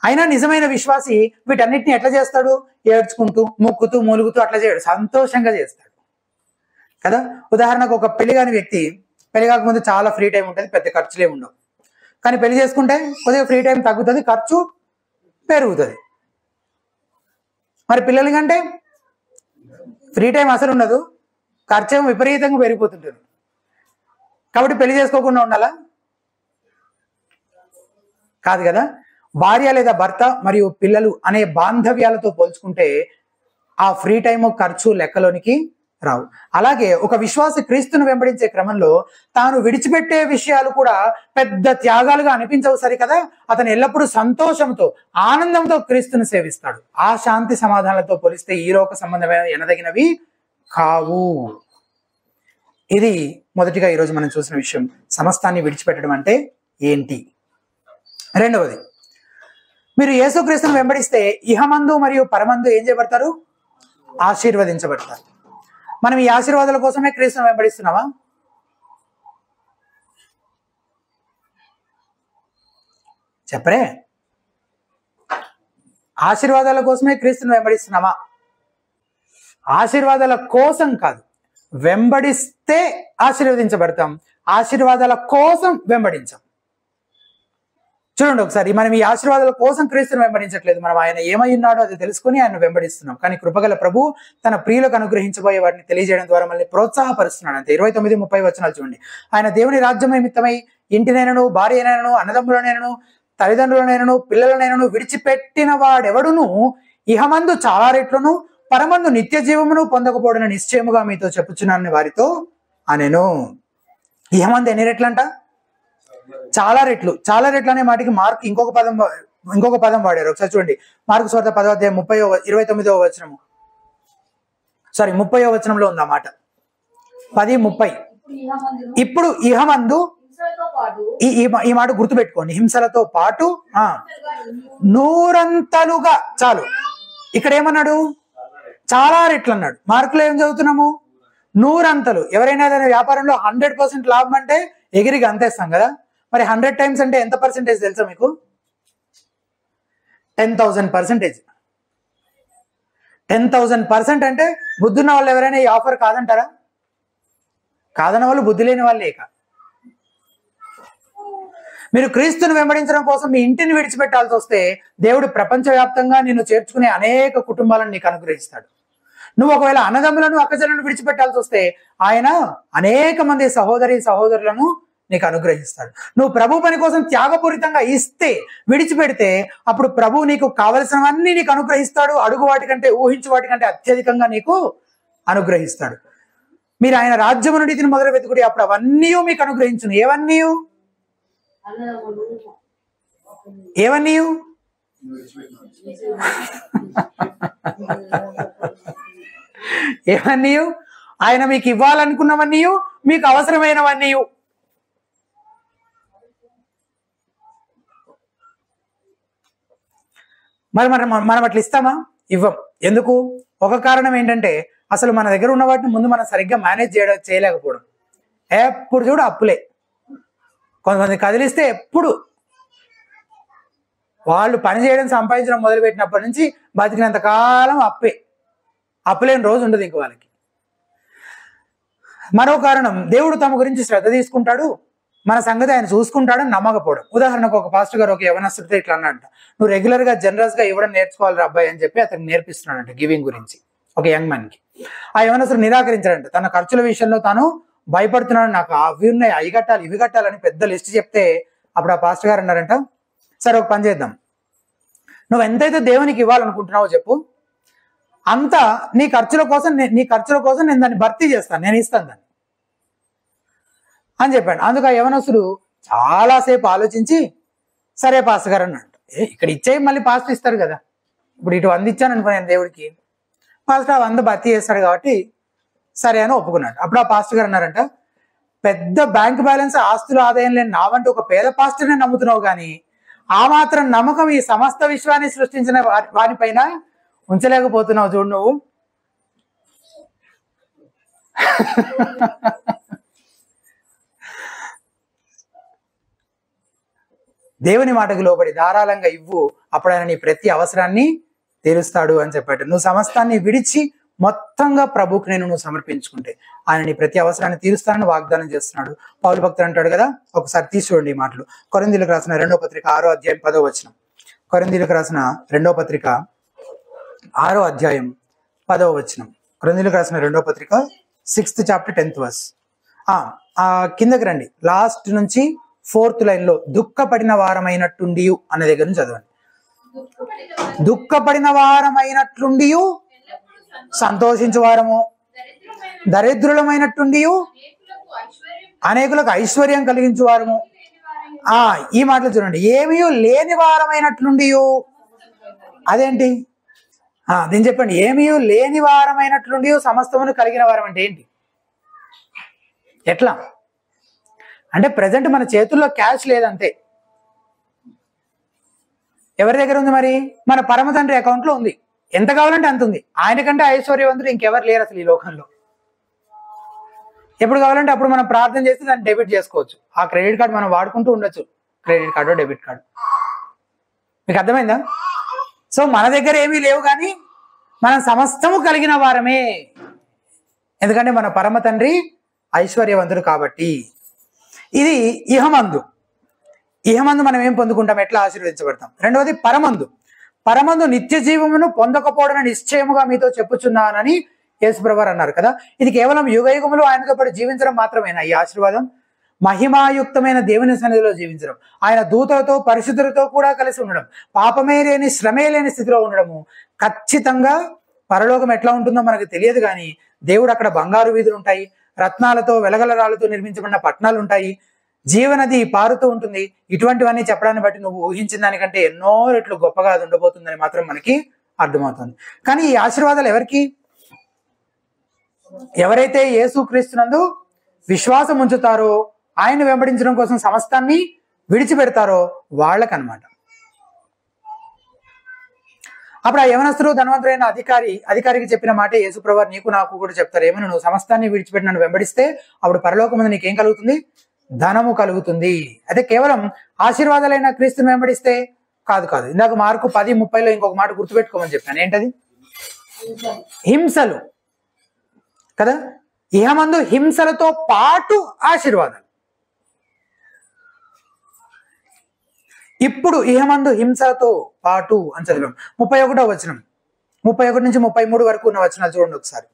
అయినా నిజమైన విశ్వాసి వీటన్నిటిని ఎట్లా చేస్తాడు? ఏడ్చుకుంటూ, మొక్కుతూ, మూలుగుతూ అట్లా చేయడు, సంతోషంగా చేస్తాడు కదా. ఉదాహరణకు ఒక పెళ్లి కాని వ్యక్తి, పెళ్లి కాకముందు చాలా ఫ్రీ టైం ఉంటుంది, పెద్ద ఖర్చులే ఉండవు. కానీ పెళ్లి చేసుకుంటే కొద్దిగా ఫ్రీ టైం తగ్గుతుంది, ఖర్చు పెరుగుతుంది. మరి పిల్లల కంటే ఫ్రీ టైం అసలు ఉండదు, ఖర్చు ఏమో విపరీతంగా పెరిగిపోతుంటుంది. కాబట్టి పెళ్లి చేసుకోకుండా ఉండాలా? కాదు కదా. భార్య లేదా భర్త మరియు పిల్లలు అనే బాంధవ్యాలతో పోల్చుకుంటే ఆ ఫ్రీ టైము, ఖర్చు లెక్కలోనికి రావు. అలాగే ఒక విశ్వాసి క్రీస్తును వెంబడించే క్రమంలో తాను విడిచిపెట్టే విషయాలు కూడా పెద్ద త్యాగాలుగా అనిపించవు సరికదా. అతను ఎల్లప్పుడూ సంతోషంతో, ఆనందంతో క్రీస్తుని సేవిస్తాడు. ఆ శాంతి సమాధానాలతో పోలిస్తే ఈ లోక సంబంధమైన ఎనదగినవి కావు. ఇది మొదటిగా ఈరోజు మనం చూసిన విషయం. సమస్తాన్ని విడిచిపెట్టడం అంటే ఏంటి? రెండవది, మీరు యేసుక్రీస్తును వెంబడిస్తే ఇహమందు మరియు పరమందు ఏం చేయబడతారు? ఆశీర్వదించబడతారు. మనం ఈ ఆశీర్వాదాల కోసమే క్రీస్తును వెంబడిస్తున్నామా? చెప్పరే. ఆశీర్వాదాల కోసమే క్రీస్తును వెంబడిస్తున్నామా? ఆశీర్వాదాల కోసం కాదు, వెంబడిస్తే ఆశీర్వదించబడతాం, ఆశీర్వాదాల కోసం వెంబడించాం. చూడండి ఒకసారి, మనం ఈ ఆశీర్వాదాల కోసం క్రీస్తును వెంబడించట్లేదు. మనం ఆయన ఏమై ఉన్నాడో అది తెలుసుకుని ఆయన వెంబడిస్తున్నాం. కానీ కృపగల ప్రభు తన ప్రియులకు అనుగ్రహించబోయే వాటిని తెలియజేయడం ద్వారా మనల్ని ప్రోత్సాహపరుస్తున్నాడు అంతే. 29-30 వచనాలు చూడండి. ఆయన దేవుని రాజ్యం నిమిత్తమై ఇంటినైనను, భార్యనైనను, అన్నదమ్ములనైనను, తల్లిదండ్రులనైనను, పిల్లలనైనను విడిచిపెట్టిన వాడెవడును ఇహమందు చాలా రెట్లను, పరమందు నిత్య జీవమును పొందకపోవడం నిశ్చయముగా మీతో చెప్పుచున్నానని వారితో అనెను. ఇహమందు ఎన్ని రెట్లంట? చాలా రెట్లు. చాలా రెట్లు అనే మాటకి మార్క్ ఇంకొక పదం వాడారు. ఒకసారి చూడండి. మార్కు సువార్త 10వ అధ్యాయం 29వ వచనము, 30వ వచనంలో ఉంది ఆ మాట. 10:30. ఇప్పుడు ఇహమందు, ఈ మాట గుర్తుపెట్టుకోండి, హింసలతో పాటు నూరంతలుగా. చాలు. ఇక్కడ ఏమన్నాడు? చాలా రెట్లు అన్నాడు. మార్కులో ఏం చదువుతున్నాము? నూరంతలు. ఎవరైనా ఏదైనా వ్యాపారంలో 100% లాభం అంటే ఎగిరికి అంతేస్తాం కదా. మరి 100 times అంటే ఎంత పర్సెంటేజ్ తెలుసా మీకు? 10,000%. 10,000% అంటే బుద్ధున్న వాళ్ళు ఎవరైనా ఈ ఆఫర్ కాదంటారా? కాదన్న వాళ్ళు బుద్ధి లేని వాళ్ళే. ఇక మీరు క్రీస్తుని వెంబడించడం కోసం మీ ఇంటిని విడిచిపెట్టాల్సి వస్తే దేవుడు ప్రపంచవ్యాప్తంగా నిన్ను చేర్చుకునే అనేక కుటుంబాలను నీకు అనుగ్రహిస్తాడు. నువ్వు ఒకవేళ అన్నదమ్ములను, అక్కచెల్లెలను విడిచిపెట్టాల్సి వస్తే ఆయన అనేక మంది సహోదరులను నీకు అనుగ్రహిస్తాడు. నువ్వు ప్రభు పని కోసం త్యాగపూరితంగా ఇస్తే, విడిచిపెడితే, అప్పుడు ప్రభు నీకు కావలసినవన్నీ నీకు అనుగ్రహిస్తాడు. అడుగు వాటికంటే, ఊహించు వాటికంటే అత్యధికంగా నీకు అనుగ్రహిస్తాడు. మీరు ఆయన రాజ్యమును నీతిని మొదలు వెతుకుడి, అప్పుడు అవన్నీ మీకు అనుగ్రహించును. ఏవన్నీ? ఏవన్నీ? ఆయన మీకు ఇవ్వాలనుకున్నవన్నీ, మీకు అవసరమైనవన్నీ. మనం అట్లా ఇస్తామా? ఇవ్వం. ఎందుకు? ఒక కారణం ఏంటంటే అసలు మన దగ్గర ఉన్న వాటిని ముందు మనం సరిగ్గా మేనేజ్ చేయలేకపోవడం. ఎప్పుడు చూడు అప్పులే. కొంతమంది కదిలిస్తే ఎప్పుడు వాళ్ళు పని చేయడం, సంపాదించడం మొదలుపెట్టినప్పటి నుంచి బతికినంత కాలం అప్పులేని రోజు ఉండదు ఇంక వాళ్ళకి. మరో కారణం, దేవుడు తమ గురించి శ్రద్ధ తీసుకుంటాడు, మన సంగతి ఆయన చూసుకుంటాడని నమ్మకపోవడం. ఉదాహరణకు ఒక పాస్టర్ గారు ఒక యవనస్తుడితో ఇట్లా అన్నాడంట, నువ్వు రెగ్యులర్ గా జనరస్ గా ఇవ్వడం నేర్చుకోవాలి అబ్బాయి అని చెప్పి అతను నేర్పిస్తున్నాడంట గివింగ్ గురించి ఒక యంగ్ మ్యాన్ కి. ఆ యవనస్తుడు నిరాకరించాడంట. తన ఖర్చుల విషయంలో తాను భయపడుతున్నాను, నాకు అవి ఉన్నాయి, అవి కట్టాలి, ఇవి కట్టాలని పెద్ద లిస్ట్ చెప్తే అప్పుడు ఆ పాస్టర్ గారు అన్నారంట, సరే ఒక పని చేద్దాం, నువ్వు ఎంతైతే దేవునికి ఇవ్వాలనుకుంటున్నావో చెప్పు, అంత నీ ఖర్చుల కోసం నేను దాన్ని భర్తీ చేస్తాను, నేను ఇస్తాను దాన్ని అని చెప్పాడు. అందుకు ఆ యవనస్తుడు చాలాసేపు ఆలోచించి సరే పాస్టర్ గారు అన్నాడు. ఇక్కడ ఇచ్చేయి మళ్ళీ పాస్టర్ ఇస్తారు కదా, ఇప్పుడు ఇటు 100 ఇచ్చాను అనుకో నేను దేవుడికి, పాస్టర్ 100 భర్తీ చేస్తాడు కాబట్టి సరే అని ఒప్పుకున్నాడు. అప్పుడు ఆ పాస్టర్ గారు అన్నారంట, పెద్ద బ్యాంక్ బ్యాలెన్స్ ఆస్తులు ఆదాయం లేని నావంటే ఒక పేద పాస్టర్ని నమ్ముతున్నావు, కానీ ఆ మాత్రం నమ్మకం ఈ సమస్త విశ్వాన్ని సృష్టించిన వారిపైన ఉంచలేకపోతున్నావు చూడు నువ్వు. దేవుని మాటకు లోబడి ధారాళంగా ఇవ్వు, అప్పుడు ఆయన నీ ప్రతి అవసరాన్ని తీరుస్తాడు అని చెప్పాడు. నువ్వు సమస్తాన్ని విడిచి మొత్తంగా ప్రభుకు నువ్వు సమర్పించుకుంటే ఆయన నీ ప్రతి అవసరాన్ని తీరుస్తానని వాగ్దానం చేస్తున్నాడు. పౌలు భక్తుడు అంటాడు కదా, ఒకసారి తీసుకోండి ఈ మాటలు. కొరింథీయులకు రాసిన 2వ పత్రిక 6వ అధ్యాయం 10వ వచనం. కొరింథీయులకు రాసిన 2వ పత్రిక 6వ అధ్యాయం 10వ వచనం. కొరింథీయులకు రాసిన 2వ పత్రిక 6th chapter 10th verse. కిందకి రండి, లాస్ట్ నుంచి 4th లైన్ లో దుఃఖపడిన వారమైనట్టుండి అనే దగ్గర నుంచి చదవండి. దుఃఖపడిన వారమైనట్లుండి సంతోషించు వారము, దరిద్రులమైనట్టుండి అనేకులకు ఐశ్వర్యం కలిగించు వారము. ఈ మాటలు చూడండి, ఏమీ లేని వారమైనట్లుండి, అదేంటి దీన్ని చెప్పండి, ఏమీ లేని వారమైనట్లుండి సమస్తమును కలిగిన వారం అంటే ఏంటి? ఎట్లా అంటే ప్రజెంట్ మన చేతుల్లో క్యాష్ లేదంతే. ఎవరి దగ్గర ఉంది? మరి మన పరమ తండ్రి అకౌంట్ లో ఉంది, ఎంత కావాలంటే అంత ఉంది. ఆయన కంటే ఐశ్వర్యవంతులు ఇంకెవరు లేరు అసలు ఈ లోకంలో. ఎప్పుడు కావాలంటే అప్పుడు మనం ప్రార్థన చేసి దాన్ని డెబిట్ చేసుకోవచ్చు. ఆ క్రెడిట్ కార్డు మనం వాడుకుంటూ ఉండొచ్చు, క్రెడిట్ కార్డు డెబిట్ కార్డు. మీకు అర్థమైందా? సో మన దగ్గర ఏమీ లేవు కానీ మనం సమస్తము కలిగిన వారమే, ఎందుకంటే మన పరమ తండ్రి ఐశ్వర్యవంతుడు కాబట్టి. ఇది ఇహమందు. ఇహమందు మనం ఏం పొందుకుంటాం, ఎట్లా ఆశీర్వదించబడతాం. రెండవది పరమందు. పరమందు నిత్య జీవమును పొందకపోవడం నిశ్చయముగా మీతో చెప్పుచున్నానని యేసుప్రభువారు అన్నారు కదా. ఇది కేవలం యుగయుగములు ఆయనతో పాటు జీవించడం మాత్రమేనా ఈ ఆశీర్వాదం? మహిమాయుక్తమైన దేవుని సన్నిధిలో జీవించడం, ఆయన దూతలతో పరిశుద్ధులతో కూడా కలిసి ఉండడం, పాపమే లేని శ్రమే లేని స్థితిలో ఉండడము. ఖచ్చితంగా పరలోకం ఎట్లా ఉంటుందో మనకు తెలియదు, కానీ దేవుడు అక్కడ బంగారు వీధులు ఉంటాయి, రత్నాలతో వెలగలరాలతో నిర్మించబడిన పట్టణాలు ఉంటాయి, జీవనది పారుతూ ఉంటుంది. ఇటువంటివన్నీ చెప్పడాన్ని బట్టి నువ్వు ఊహించిన దానికంటే ఎన్నో రెట్లు గొప్పగా అది ఉండబోతుందని మాత్రం మనకి అర్థమవుతుంది. కానీ ఈ ఆశీర్వాదాలు ఎవరికి? ఎవరైతే యేసుక్రీస్తునందు విశ్వాసం ఉంచుతారో, ఆయన వెంబడించడం కోసం సమస్తాన్ని విడిచిపెడతారో వాళ్ళకనమాట. అప్పుడు ఆ యవనస్తుడు ధనవంతుడైన అధికారికి చెప్పిన మాట యేసుప్రభువారు నీకు నాకు కూడా చెప్తారు, ఏమని? నువ్వు సమస్తాన్ని విడిచిపెట్టి నన్ను వెంబడిస్తే అప్పుడు పరలోకం ముందు నీకేం కలుగుతుంది? ధనము కలుగుతుంది. అయితే కేవలం ఆశీర్వాదాలైన క్రీస్తుని వెంబడిస్తే కాదు. ఇందాక మార్కు 10:30లో ఇంకొక మాట గుర్తుపెట్టుకోమని చెప్పాను, ఏంటది? హింసలు కదా. ఇహమందు హింసలతో పాటు ఆశీర్వాదాలు. ఇప్పుడు ఇహమందు హింసలతో పాటు అని చదివాం. 31వ వచనం, 31 నుంచి 33 వరకు ఉన్న వచనాలు చూడండి ఒకసారి.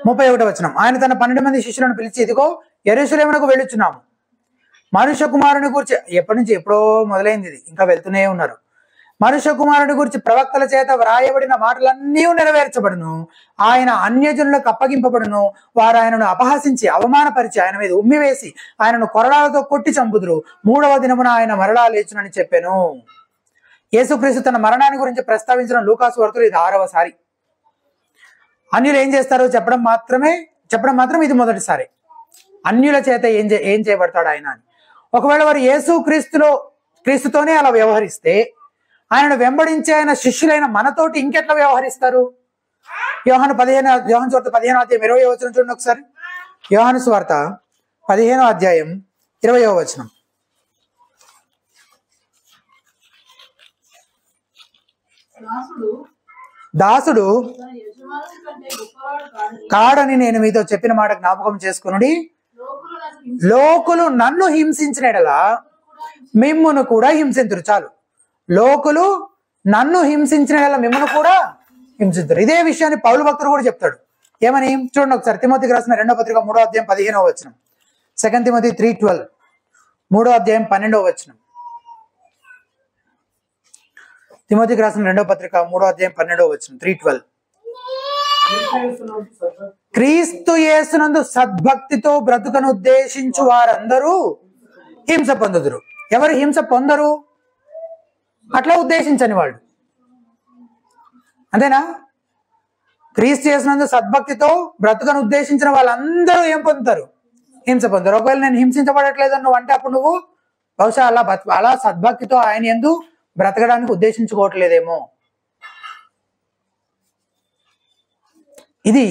31వ వచనం, ఆయన తన 12 మంది శిష్యులను పిలిచి, ఇదిగో యెరూషలేమునకు వెళ్ళుచున్నాము, మనుష్య కుమారుని గురించి, ఎప్పటి నుంచి ఎప్పుడో మొదలైంది ఇది, ఇంకా వెళ్తూనే ఉన్నారు. మనుష్య కుమారుని గురించి ప్రవక్తల చేత వ్రాయబడిన మాటలన్నీ నెరవేర్చబడును, ఆయన అన్యజనులకు అప్పగింపబడును, వారు ఆయనను అపహసించి అవమానపరిచి ఆయన మీద ఉమ్మివేసి ఆయనను కొరడాలతో కొట్టి చంపుదురు, 3వ దినమున ఆయన మరలా లేచునని చెప్పాను. యేసుక్రీస్తు తన మరణాన్ని గురించి ప్రస్తావించిన లూకాసు వార్తలో ఇది 6వసారి. అన్యులు ఏం చేస్తారో చెప్పడం మాత్రం ఇది మొదటిసారి. అన్యుల చేత ఏం చేయబడతాడు ఆయన అని. ఒకవేళ వారు క్రీస్తుతోనే అలా వ్యవహరిస్తే, ఆయనను వెంబడించే ఆయన శిష్యులైన మనతోటి ఇంకెట్లా వ్యవహరిస్తారు? యోహాను సువార్త 15వ అధ్యాయం 20వ వచనం చూడండి ఒకసారి. యోహాను సువార్త 15వ అధ్యాయం 20వ వచనం. దాసుడు కాడని నేను మీతో చెప్పిన మాట జ్ఞాపకం చేసుకునుడి. లోకులు నన్ను హింసించిన ఎడల మిమ్మును కూడా హింసింతురు. చాలు, లోకులు నన్ను హింసించిన ఎడల మిమ్మును కూడా హింసింతురు. ఇదే విషయాన్ని పౌలు భక్తుడు కూడా చెప్తాడు. ఏమని చూడండి ఒకసారి. తిమోతికి రాసిన 2వ పత్రిక 3వ అధ్యాయం 15వ వచనం. 2 Timothy 3:12, 3వ అధ్యాయం 12వ వచనం. తిమోతికి రాసిన 2వ పత్రిక 3వ అధ్యాయం 12వ వచనం. 3:12. క్రీస్తు యేసునందు సద్భక్తితో బ్రతుకను ఉద్దేశించు వారందరూ హింస పొందుదురు. ఎవరు హింస పొందరు? అట్లా ఉద్దేశించని వాళ్ళు. అంతేనా? క్రీస్తు యేసునందు సద్భక్తితో బ్రతుకను ఉద్దేశించిన వాళ్ళందరూ ఏం పొందుతారు? హింస పొందుతారు. ఒకవేళ నేను హింసించబడట్లేదని నువ్వు అంటే అప్పుడు నువ్వు బహుశా అలా సద్భక్తితో ఆయన యందు బ్రతకడానికి ఉద్దేశించుకోవట్లేదేమో. ఇది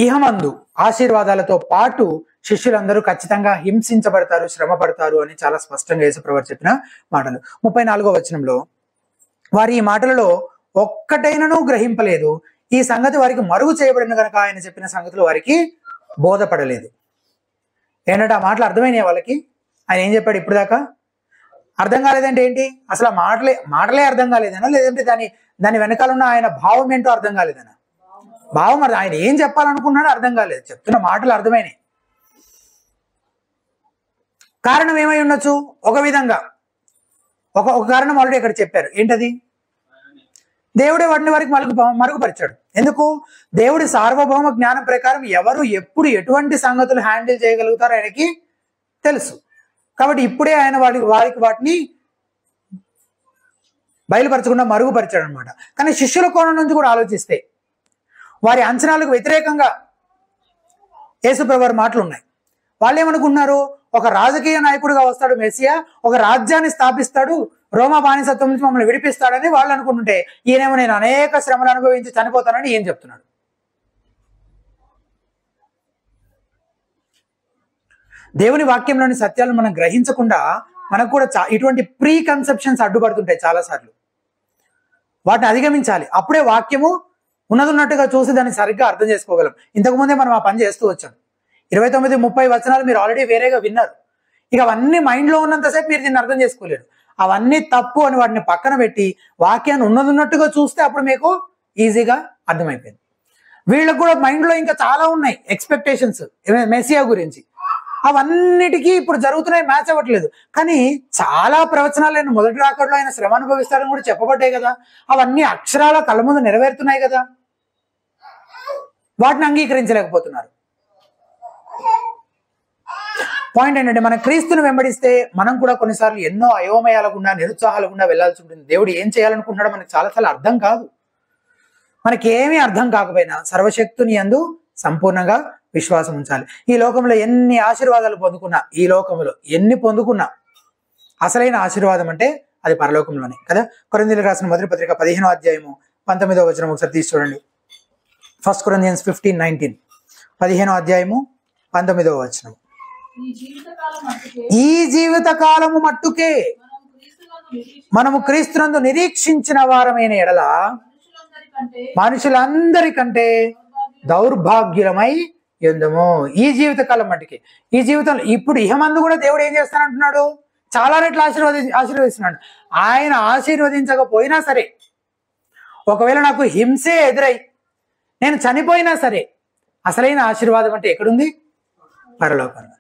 ఇహమందు ఆశీర్వాదాలతో పాటు శిష్యులందరూ ఖచ్చితంగా హింసించబడతారు, శ్రమ పడతారు అని చాలా స్పష్టంగా యేసుప్రభువు చెప్పిన మాటలు. 34వ వచనంలో వారి ఈ మాటలలో ఒక్కటైనను గ్రహింపలేదు. ఈ సంగతి వారికి మరుగు చేయబడిన కనుక ఆయన చెప్పిన సంగతులు వారికి బోధపడలేదు. ఏంటంటే ఆ మాటలు అర్థమైనాయి వాళ్ళకి. ఆయన ఏం చెప్పాడు ఇప్పుడు దాకా? అర్థం కాలేదంటే ఏంటి? అసలు ఆ మాటలే అర్థం కాలేదనా, లేదంటే దాని వెనకాల ఉన్న ఆయన భావం ఏంటో అర్థం కాలేదనా? భావం ఆయన ఏం చెప్పాలనుకున్నాడో అర్థం కాలేదు. చెప్తున్న మాటలు అర్థమైనాయి. కారణం ఏమై ఉండొచ్చు? ఒక విధంగా ఒక కారణం ఆల్రెడీ ఇక్కడ చెప్పారు. ఏంటది? దేవుడే వాటిని వారికి మరుగుపరిచాడు. ఎందుకు? దేవుడి సార్వభౌమ జ్ఞానం ప్రకారం ఎవరు ఎప్పుడు ఎటువంటి సంగతులు హ్యాండిల్ చేయగలుగుతారో ఆయనకి తెలుసు. కాబట్టి ఇప్పుడే ఆయన వారికి వాటిని బయలుపరచకుండా మరుగుపరిచాడు అనమాట. కానీ శిష్యుల కోణం నుంచి కూడా ఆలోచిస్తే వారి అంచనాలకు వ్యతిరేకంగా యేసుప్రభువు మాటలు ఉన్నాయి. వాళ్ళు ఏమనుకుంటున్నారు? ఒక రాజకీయ నాయకుడిగా వస్తాడు మెస్సియా, ఒక రాజ్యాన్ని స్థాపిస్తాడు, రోమా బానిసత్వం నుంచి మమ్మల్ని విడిపిస్తాడని వాళ్ళు అనుకుంటుంటే ఈయనేమో నేను అనేక శ్రమలు అనుభవించి చనిపోతానని ఏం చెప్తున్నాడు? దేవుని వాక్యంలోని సత్యాలను మనం గ్రహించకుండా మనకు కూడా ఇటువంటి ప్రీ కన్సెప్షన్స్ అడ్డుపడుతుంటాయి చాలాసార్లు. వాటిని అధిగమించాలి. అప్పుడే వాక్యము ఉన్నట్టుగా చూసి దాన్ని సరిగ్గా అర్థం చేసుకోగలం. ఇంతకుముందే మనం ఆ పని చేస్తూ వచ్చాం. 29-30 వచనాలు మీరు ఆల్రెడీ వేరేగా విన్నారు. ఇక అవన్నీ మైండ్లో ఉన్నంతసేపు మీరు దీన్ని అర్థం చేసుకోలేరు. అవన్నీ తప్పు అని వాటిని పక్కన పెట్టి వాక్యాన్ని ఉన్నట్టుగా చూస్తే అప్పుడు మీకు ఈజీగా అర్థమైపోయింది. వీళ్ళకు కూడా మైండ్లో ఇంకా చాలా ఉన్నాయి ఎక్స్పెక్టేషన్స్ మెస్సియా గురించి. అవన్నిటికీ ఇప్పుడు జరుగుతున్నాయి, మ్యాచ్ అవ్వట్లేదు. కానీ చాలా ప్రవచనాలు ఆయన మొదటి రాకడలో ఆయన శ్రమ అనుభవిస్తారని కూడా చెప్పబడ్డాయి కదా. అవన్నీ అక్షరాల కళ్ళ ముందు నెరవేరుతున్నాయి కదా. వాటిని అంగీకరించలేకపోతున్నారు. పాయింట్ ఏంటంటే మన క్రీస్తుని వెంబడిస్తే మనం కూడా కొన్నిసార్లు ఎన్నో అయోమయాల గుండా, నిరుత్సాహాల గుండా వెళ్లాల్సి ఉంటుంది. దేవుడు ఏం చేయాలనుకుంటున్నాడో మనకు చాలాసార్లు అర్థం కాదు. మనకేమీ అర్థం కాకపోయినా సర్వశక్తుని యందు సంపూర్ణంగా విశ్వాసం ఉంచాలి. ఈ లోకంలో ఎన్ని ఆశీర్వాదాలు పొందుకున్నా, ఈ లోకంలో ఎన్ని పొందుకున్నా అసలైన ఆశీర్వాదం అంటే అది పరలోకంలోనే కదా. కొరింథీయులకు రాసిన మొదటి పత్రిక 15వ అధ్యాయము 19వ వచనం ఒకసారి తీసి చూడండి. 1 Corinthians 15:19, 15వ అధ్యాయము 19వ వచనం. ఈ జీవిత కాలము మట్టుకే మనము క్రీస్తునందు నిరీక్షించిన వారమైన ఎడల మనుషులందరికంటే దౌర్భాగ్యులమై ఎందుము. ఈ జీవిత కాలం మట్టుకి, ఈ జీవితంలో ఇప్పుడు ఇహమందు కూడా దేవుడు ఏం చేస్తానంటున్నాడు? చాలా రెట్లు ఆశీర్వదిస్తున్నాడు. ఆయన ఆశీర్వదించకపోయినా సరే, ఒకవేళ నాకు హింసే ఎదురై నేను చనిపోయినా సరే, అసలైన ఆశీర్వాదం అంటే ఎక్కడుంది? పరలోకంలోనే.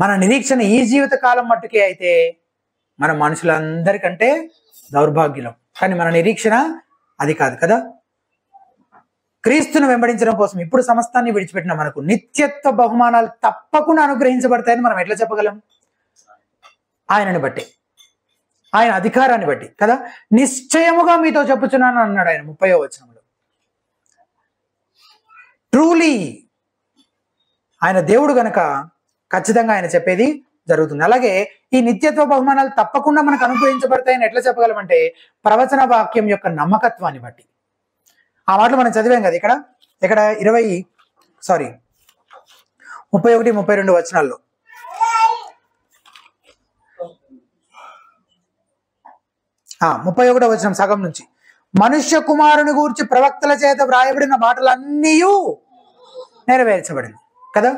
మన నిరీక్షణ ఈ జీవిత కాలం మట్టుకే అయితే మన మనుషులందరికంటే దౌర్భాగ్యులం. కానీ మన నిరీక్షణ అది కాదు కదా. క్రీస్తును వెంబడించడం కోసం ఇప్పుడు సమస్తాన్ని విడిచిపెట్టిన మనకు నిత్యత్వ బహుమానాలు తప్పకుండా అనుగ్రహించబడతాయని మనం ఎట్లా చెప్పగలం? ఆయనని బట్టి, ఆయన అధికారాన్ని బట్టి కదా. నిశ్చయముగా మీతో చెప్పుచున్నాను అన్నాడు ఆయన 30వ వచనంలో. ట్రూలీ ఆయన దేవుడు గనక ఖచ్చితంగా ఆయన చెప్పేది జరుగుతుంది. అలాగే ఈ నిత్యత్వ బహుమానాలు తప్పకుండా మనకు అనుగ్రహించబడతాయని ఎట్లా చెప్పగలమంటే ప్రవచన వాక్యం యొక్క నమ్మకత్వాన్ని బట్టి. ఆ మాటలు మనం చదివాం కదా ఇక్కడ 31-32 వచనాల్లో. ఆ 31వ వచనం సగం నుంచి, మనుష్య కుమారుని గూర్చి ప్రవక్తల చేత వ్రాయబడిన మాటలన్నీ నెరవేర్చబడింది కదా.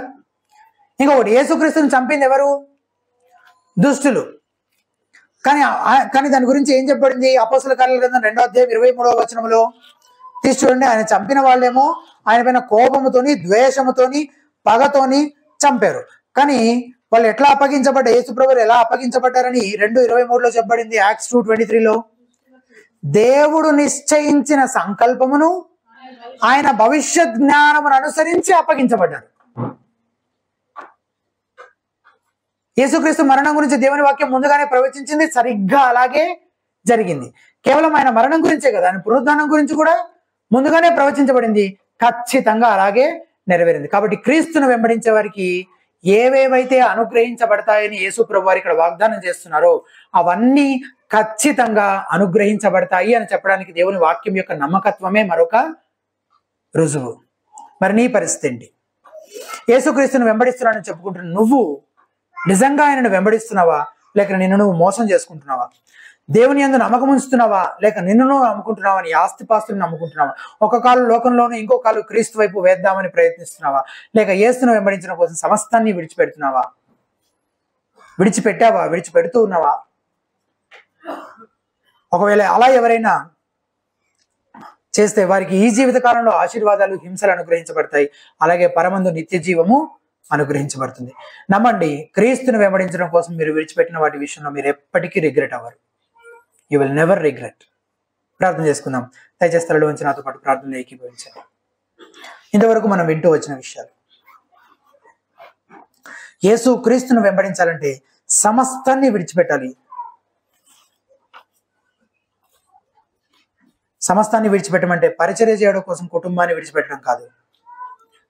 ఇంకొకటి, యేసుక్రీస్తుని చంపింది ఎవరు? దుష్టులు. కానీ దాని గురించి ఏం చెప్పబడింది? అపోస్తల కార్యాల గ్రంథం 2వ అధ్యాయం 23వ వచనంలో తీసి చూడండి, ఆయన చంపిన వాళ్ళేమో ఆయన పైన కోపముతోని, ద్వేషముతోని, పగతోని చంపారు. కానీ వాళ్ళు ఎట్లా అప్పగించబడ్డారు, యేసుప్రభువు ఎలా అప్పగించబడ్డారని 2:23 చెప్పబడింది. యాక్ట్స్ 2:23 దేవుడు నిశ్చయించిన సంకల్పమును ఆయన భవిష్యత్ జ్ఞానమును అనుసరించి అప్పగించబడ్డారు. యేసుక్రీస్తు మరణం గురించి దేవుని వాక్యం ముందుగానే ప్రవచించింది, సరిగ్గా అలాగే జరిగింది. కేవలం ఆయన మరణం గురించే కదా, ఆయన పునరుద్ధానం గురించి కూడా ముందుగానే ప్రవచించబడింది, ఖచ్చితంగా అలాగే నెరవేరింది. కాబట్టి క్రీస్తును వెంబడించే వారికి ఏవేవైతే అనుగ్రహించబడతాయని యేసు ప్రభు వారు ఇక్కడ వాగ్దానం చేస్తున్నారో అవన్నీ ఖచ్చితంగా అనుగ్రహించబడతాయి అని చెప్పడానికి దేవుని వాక్యం యొక్క నమ్మకత్వమే మరొక రుజువు. మరి నీ పరిస్థితి ఏంటి? యేసుక్రీస్తును వెంబడిస్తున్నానని చెప్పుకుంటున్న నువ్వు నిజంగా ఆయనను వెంబడిస్తున్నావా, లేక నిన్ను నువ్వు మోసం చేసుకుంటున్నావా? దేవుని యందు నమ్మకం ఉంచుతున్నావా, లేక నిన్ను నువ్వు నమ్ముకుంటున్నావా? నీ ఆస్తిపాస్తులను నమ్ముకుంటున్నావా? ఒక కాలు లోకంలోనూ ఇంకో కాలు క్రీస్తు వైపు వేద్దామని ప్రయత్నిస్తున్నావా, లేక యేసును వెంబడించడం కోసం సమస్తాన్ని విడిచిపెడుతున్నావా? విడిచిపెట్టావా? విడిచిపెడుతూ ఉన్నావా? ఒకవేళ అలా ఎవరైనా చేస్తే వారికి ఈ జీవిత కాలంలో ఆశీర్వాదాలు, హింసలు అనుగ్రహించబడతాయి, అలాగే పరమందు నిత్య జీవము అనుగ్రహించబడుతుంది. నమ్మండి, క్రీస్తును వెంబడించడం కోసం మీరు విడిచిపెట్టిన వాటి విషయంలో మీరు ఎప్పటికీ రిగ్రెట్ అవ్వరు. You will never regret. ప్రార్థన చేసుకుందాం. దయచేసి తలలో ఉంచి నాతో పాటు ప్రార్థనలో ఏకీభవించండి. ఇంతవరకు మనం వింటూ వచ్చిన విషయాలు, యేసు క్రీస్తును వెంబడించాలంటే సమస్తాన్ని విడిచిపెట్టాలి. సమస్తాన్ని విడిచిపెట్టమంటే పరిచర్య చేయడం కోసం కుటుంబాన్ని విడిచిపెట్టడం కాదు,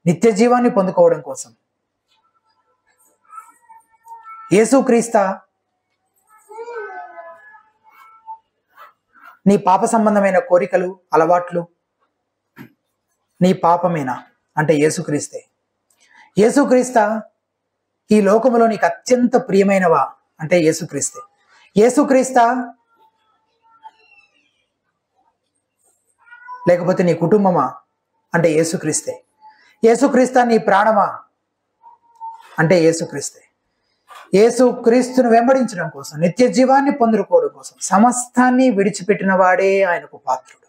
నిత్య జీవాన్ని పొందుకోవడం కోసం. యేసు క్రీస్తా నీ పాప సంబంధమైన కోరికలు, అలవాట్లు నీ పాపమేనా అంటే యేసుక్రీస్తే. యేసుక్రీస్తా ఈ లోకములో నీకు అత్యంత ప్రియమైనవా అంటే యేసుక్రీస్తే. యేసుక్రీస్తా లేకపోతే నీ కుటుంబమా అంటే యేసుక్రీస్తే. యేసుక్రీస్తా నీ ప్రాణమా అంటే యేసుక్రీస్తే. యేసుక్రీస్తును వెంబడించడం కోసం, నిత్య జీవాన్ని పొందుకోవడం కోసం సమస్తాన్ని విడిచిపెట్టిన వాడే ఆయనకు పాత్రుడు.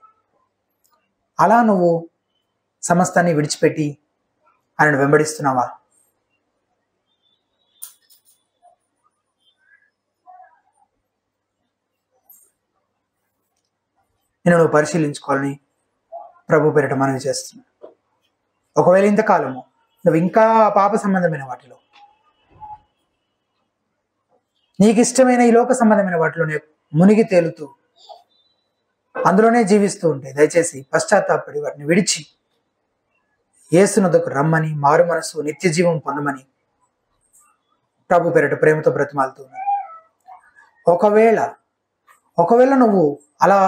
అలా నువ్వు సమస్తాన్ని విడిచిపెట్టి ఆయనను వెంబడిస్తున్నావా? నేను నువ్వు పరిశీలించుకోవాలని ప్రభు పేరిట మనవి చేస్తున్నాను. ఒకవేళ ఇంతకాలము నువ్వు ఇంకా పాప సంబంధమైన వాటిలో, నీకు ఇష్టమైన ఈ లోక సంబంధమైన వాటిలోనే మునిగి తేలుతూ అందులోనే జీవిస్తూ ఉంటే దయచేసి పశ్చాత్తాపడి వాటిని విడిచి యేసునొద్దకు రమ్మని, మారు మనసు, నిత్య జీవం పొందమని ప్రభు పేరిట ప్రేమతో బ్రతిమాలుతూ ఉన్నాను. ఒకవేళ నువ్వు అలా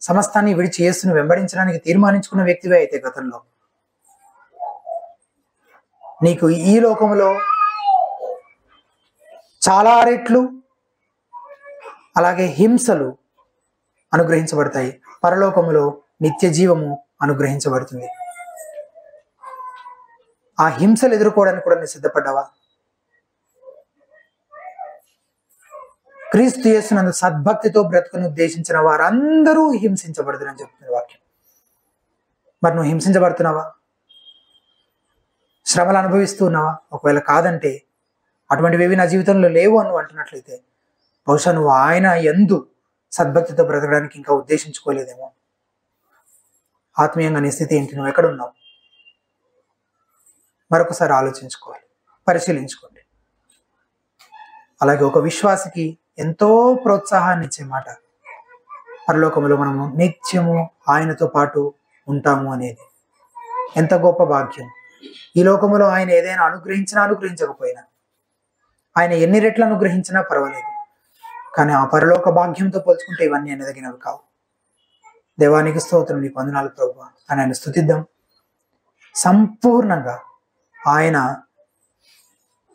సమస్తాన్ని విడిచి యేసును వెంబడించడానికి తీర్మానించుకున్న వ్యక్తివే అయితే గతంలో నీకు ఈ లోకములో చాలా రెట్లు అలాగే హింసలు అనుగ్రహించబడతాయి, పరలోకములో నిత్య జీవము అనుగ్రహించబడుతుంది. ఆ హింసలు ఎదుర్కోవడానికి కూడా నువ్వు సిద్ధపడ్డావా? క్రీస్తు యేసునందు సద్భక్తితో బ్రతుకును ఉద్దేశించిన వారందరూ హింసించబడతారని చెప్తున్న వాక్యం. మరి నువ్వు హింసించబడుతున్నావా? శ్రమలు అనుభవిస్తూ ఉన్నావా? ఒకవేళ కాదంటే, అటువంటివి నా జీవితంలో లేవు అని అంటున్నట్లయితే బహుశా నువ్వు ఆయన యందు సద్భక్తితో బ్రతకడానికి ఇంకా ఉద్దేశించుకోలేదేమో. ఆత్మీయంగా నీ స్థితి ఏంటి? నువ్వు ఎక్కడున్నావు? మరొకసారి ఆలోచించుకోవాలి, పరిశీలించుకోండి. అలాగే ఒక విశ్వాసికి ఎంతో ప్రోత్సాహాన్ని ఇచ్చే మాట, పరలోకములో మనము నిత్యము ఆయనతో పాటు ఉంటాము అనేది ఎంత గొప్ప భాగ్యం. ఈ లోకములో ఆయన ఏదైనా అనుగ్రహించినా అనుగ్రహించకపోయినా, ఆయన ఎన్ని రెట్లు అనుగ్రహించినా పర్వాలేదు, కానీ ఆ పరలోక భాగ్యంతో పోల్చుకుంటే ఇవన్నీ ఎనదగినవి కావు. దేవానికి స్తోత్రం, నీకు వందనాలు ప్రభువా అని ఆయన స్తుతిద్దాం. సంపూర్ణంగా ఆయన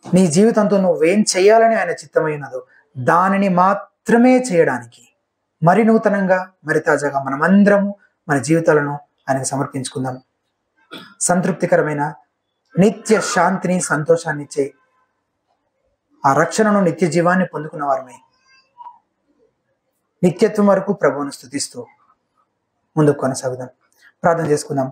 నీ జీవితంతో నువ్వేం చేయాలని ఆయన చిత్తమైనదో దానిని మాత్రమే చేయడానికి మరి నూతనంగా, మరి తాజాగా మనమందరము మన జీవితాలను ఆయనకు సమర్పించుకుందాం. సంతృప్తికరమైన నిత్య శాంతిని, సంతోషాన్ని ఇచ్చే ఆ రక్షణను, నిత్య జీవాన్ని పొందుకున్న వారమే నిత్యత్వం వరకు ప్రభువును స్తుతిస్తూ ముందుకు కొనసాగుదాం. ప్రార్థన చేసుకుందాం.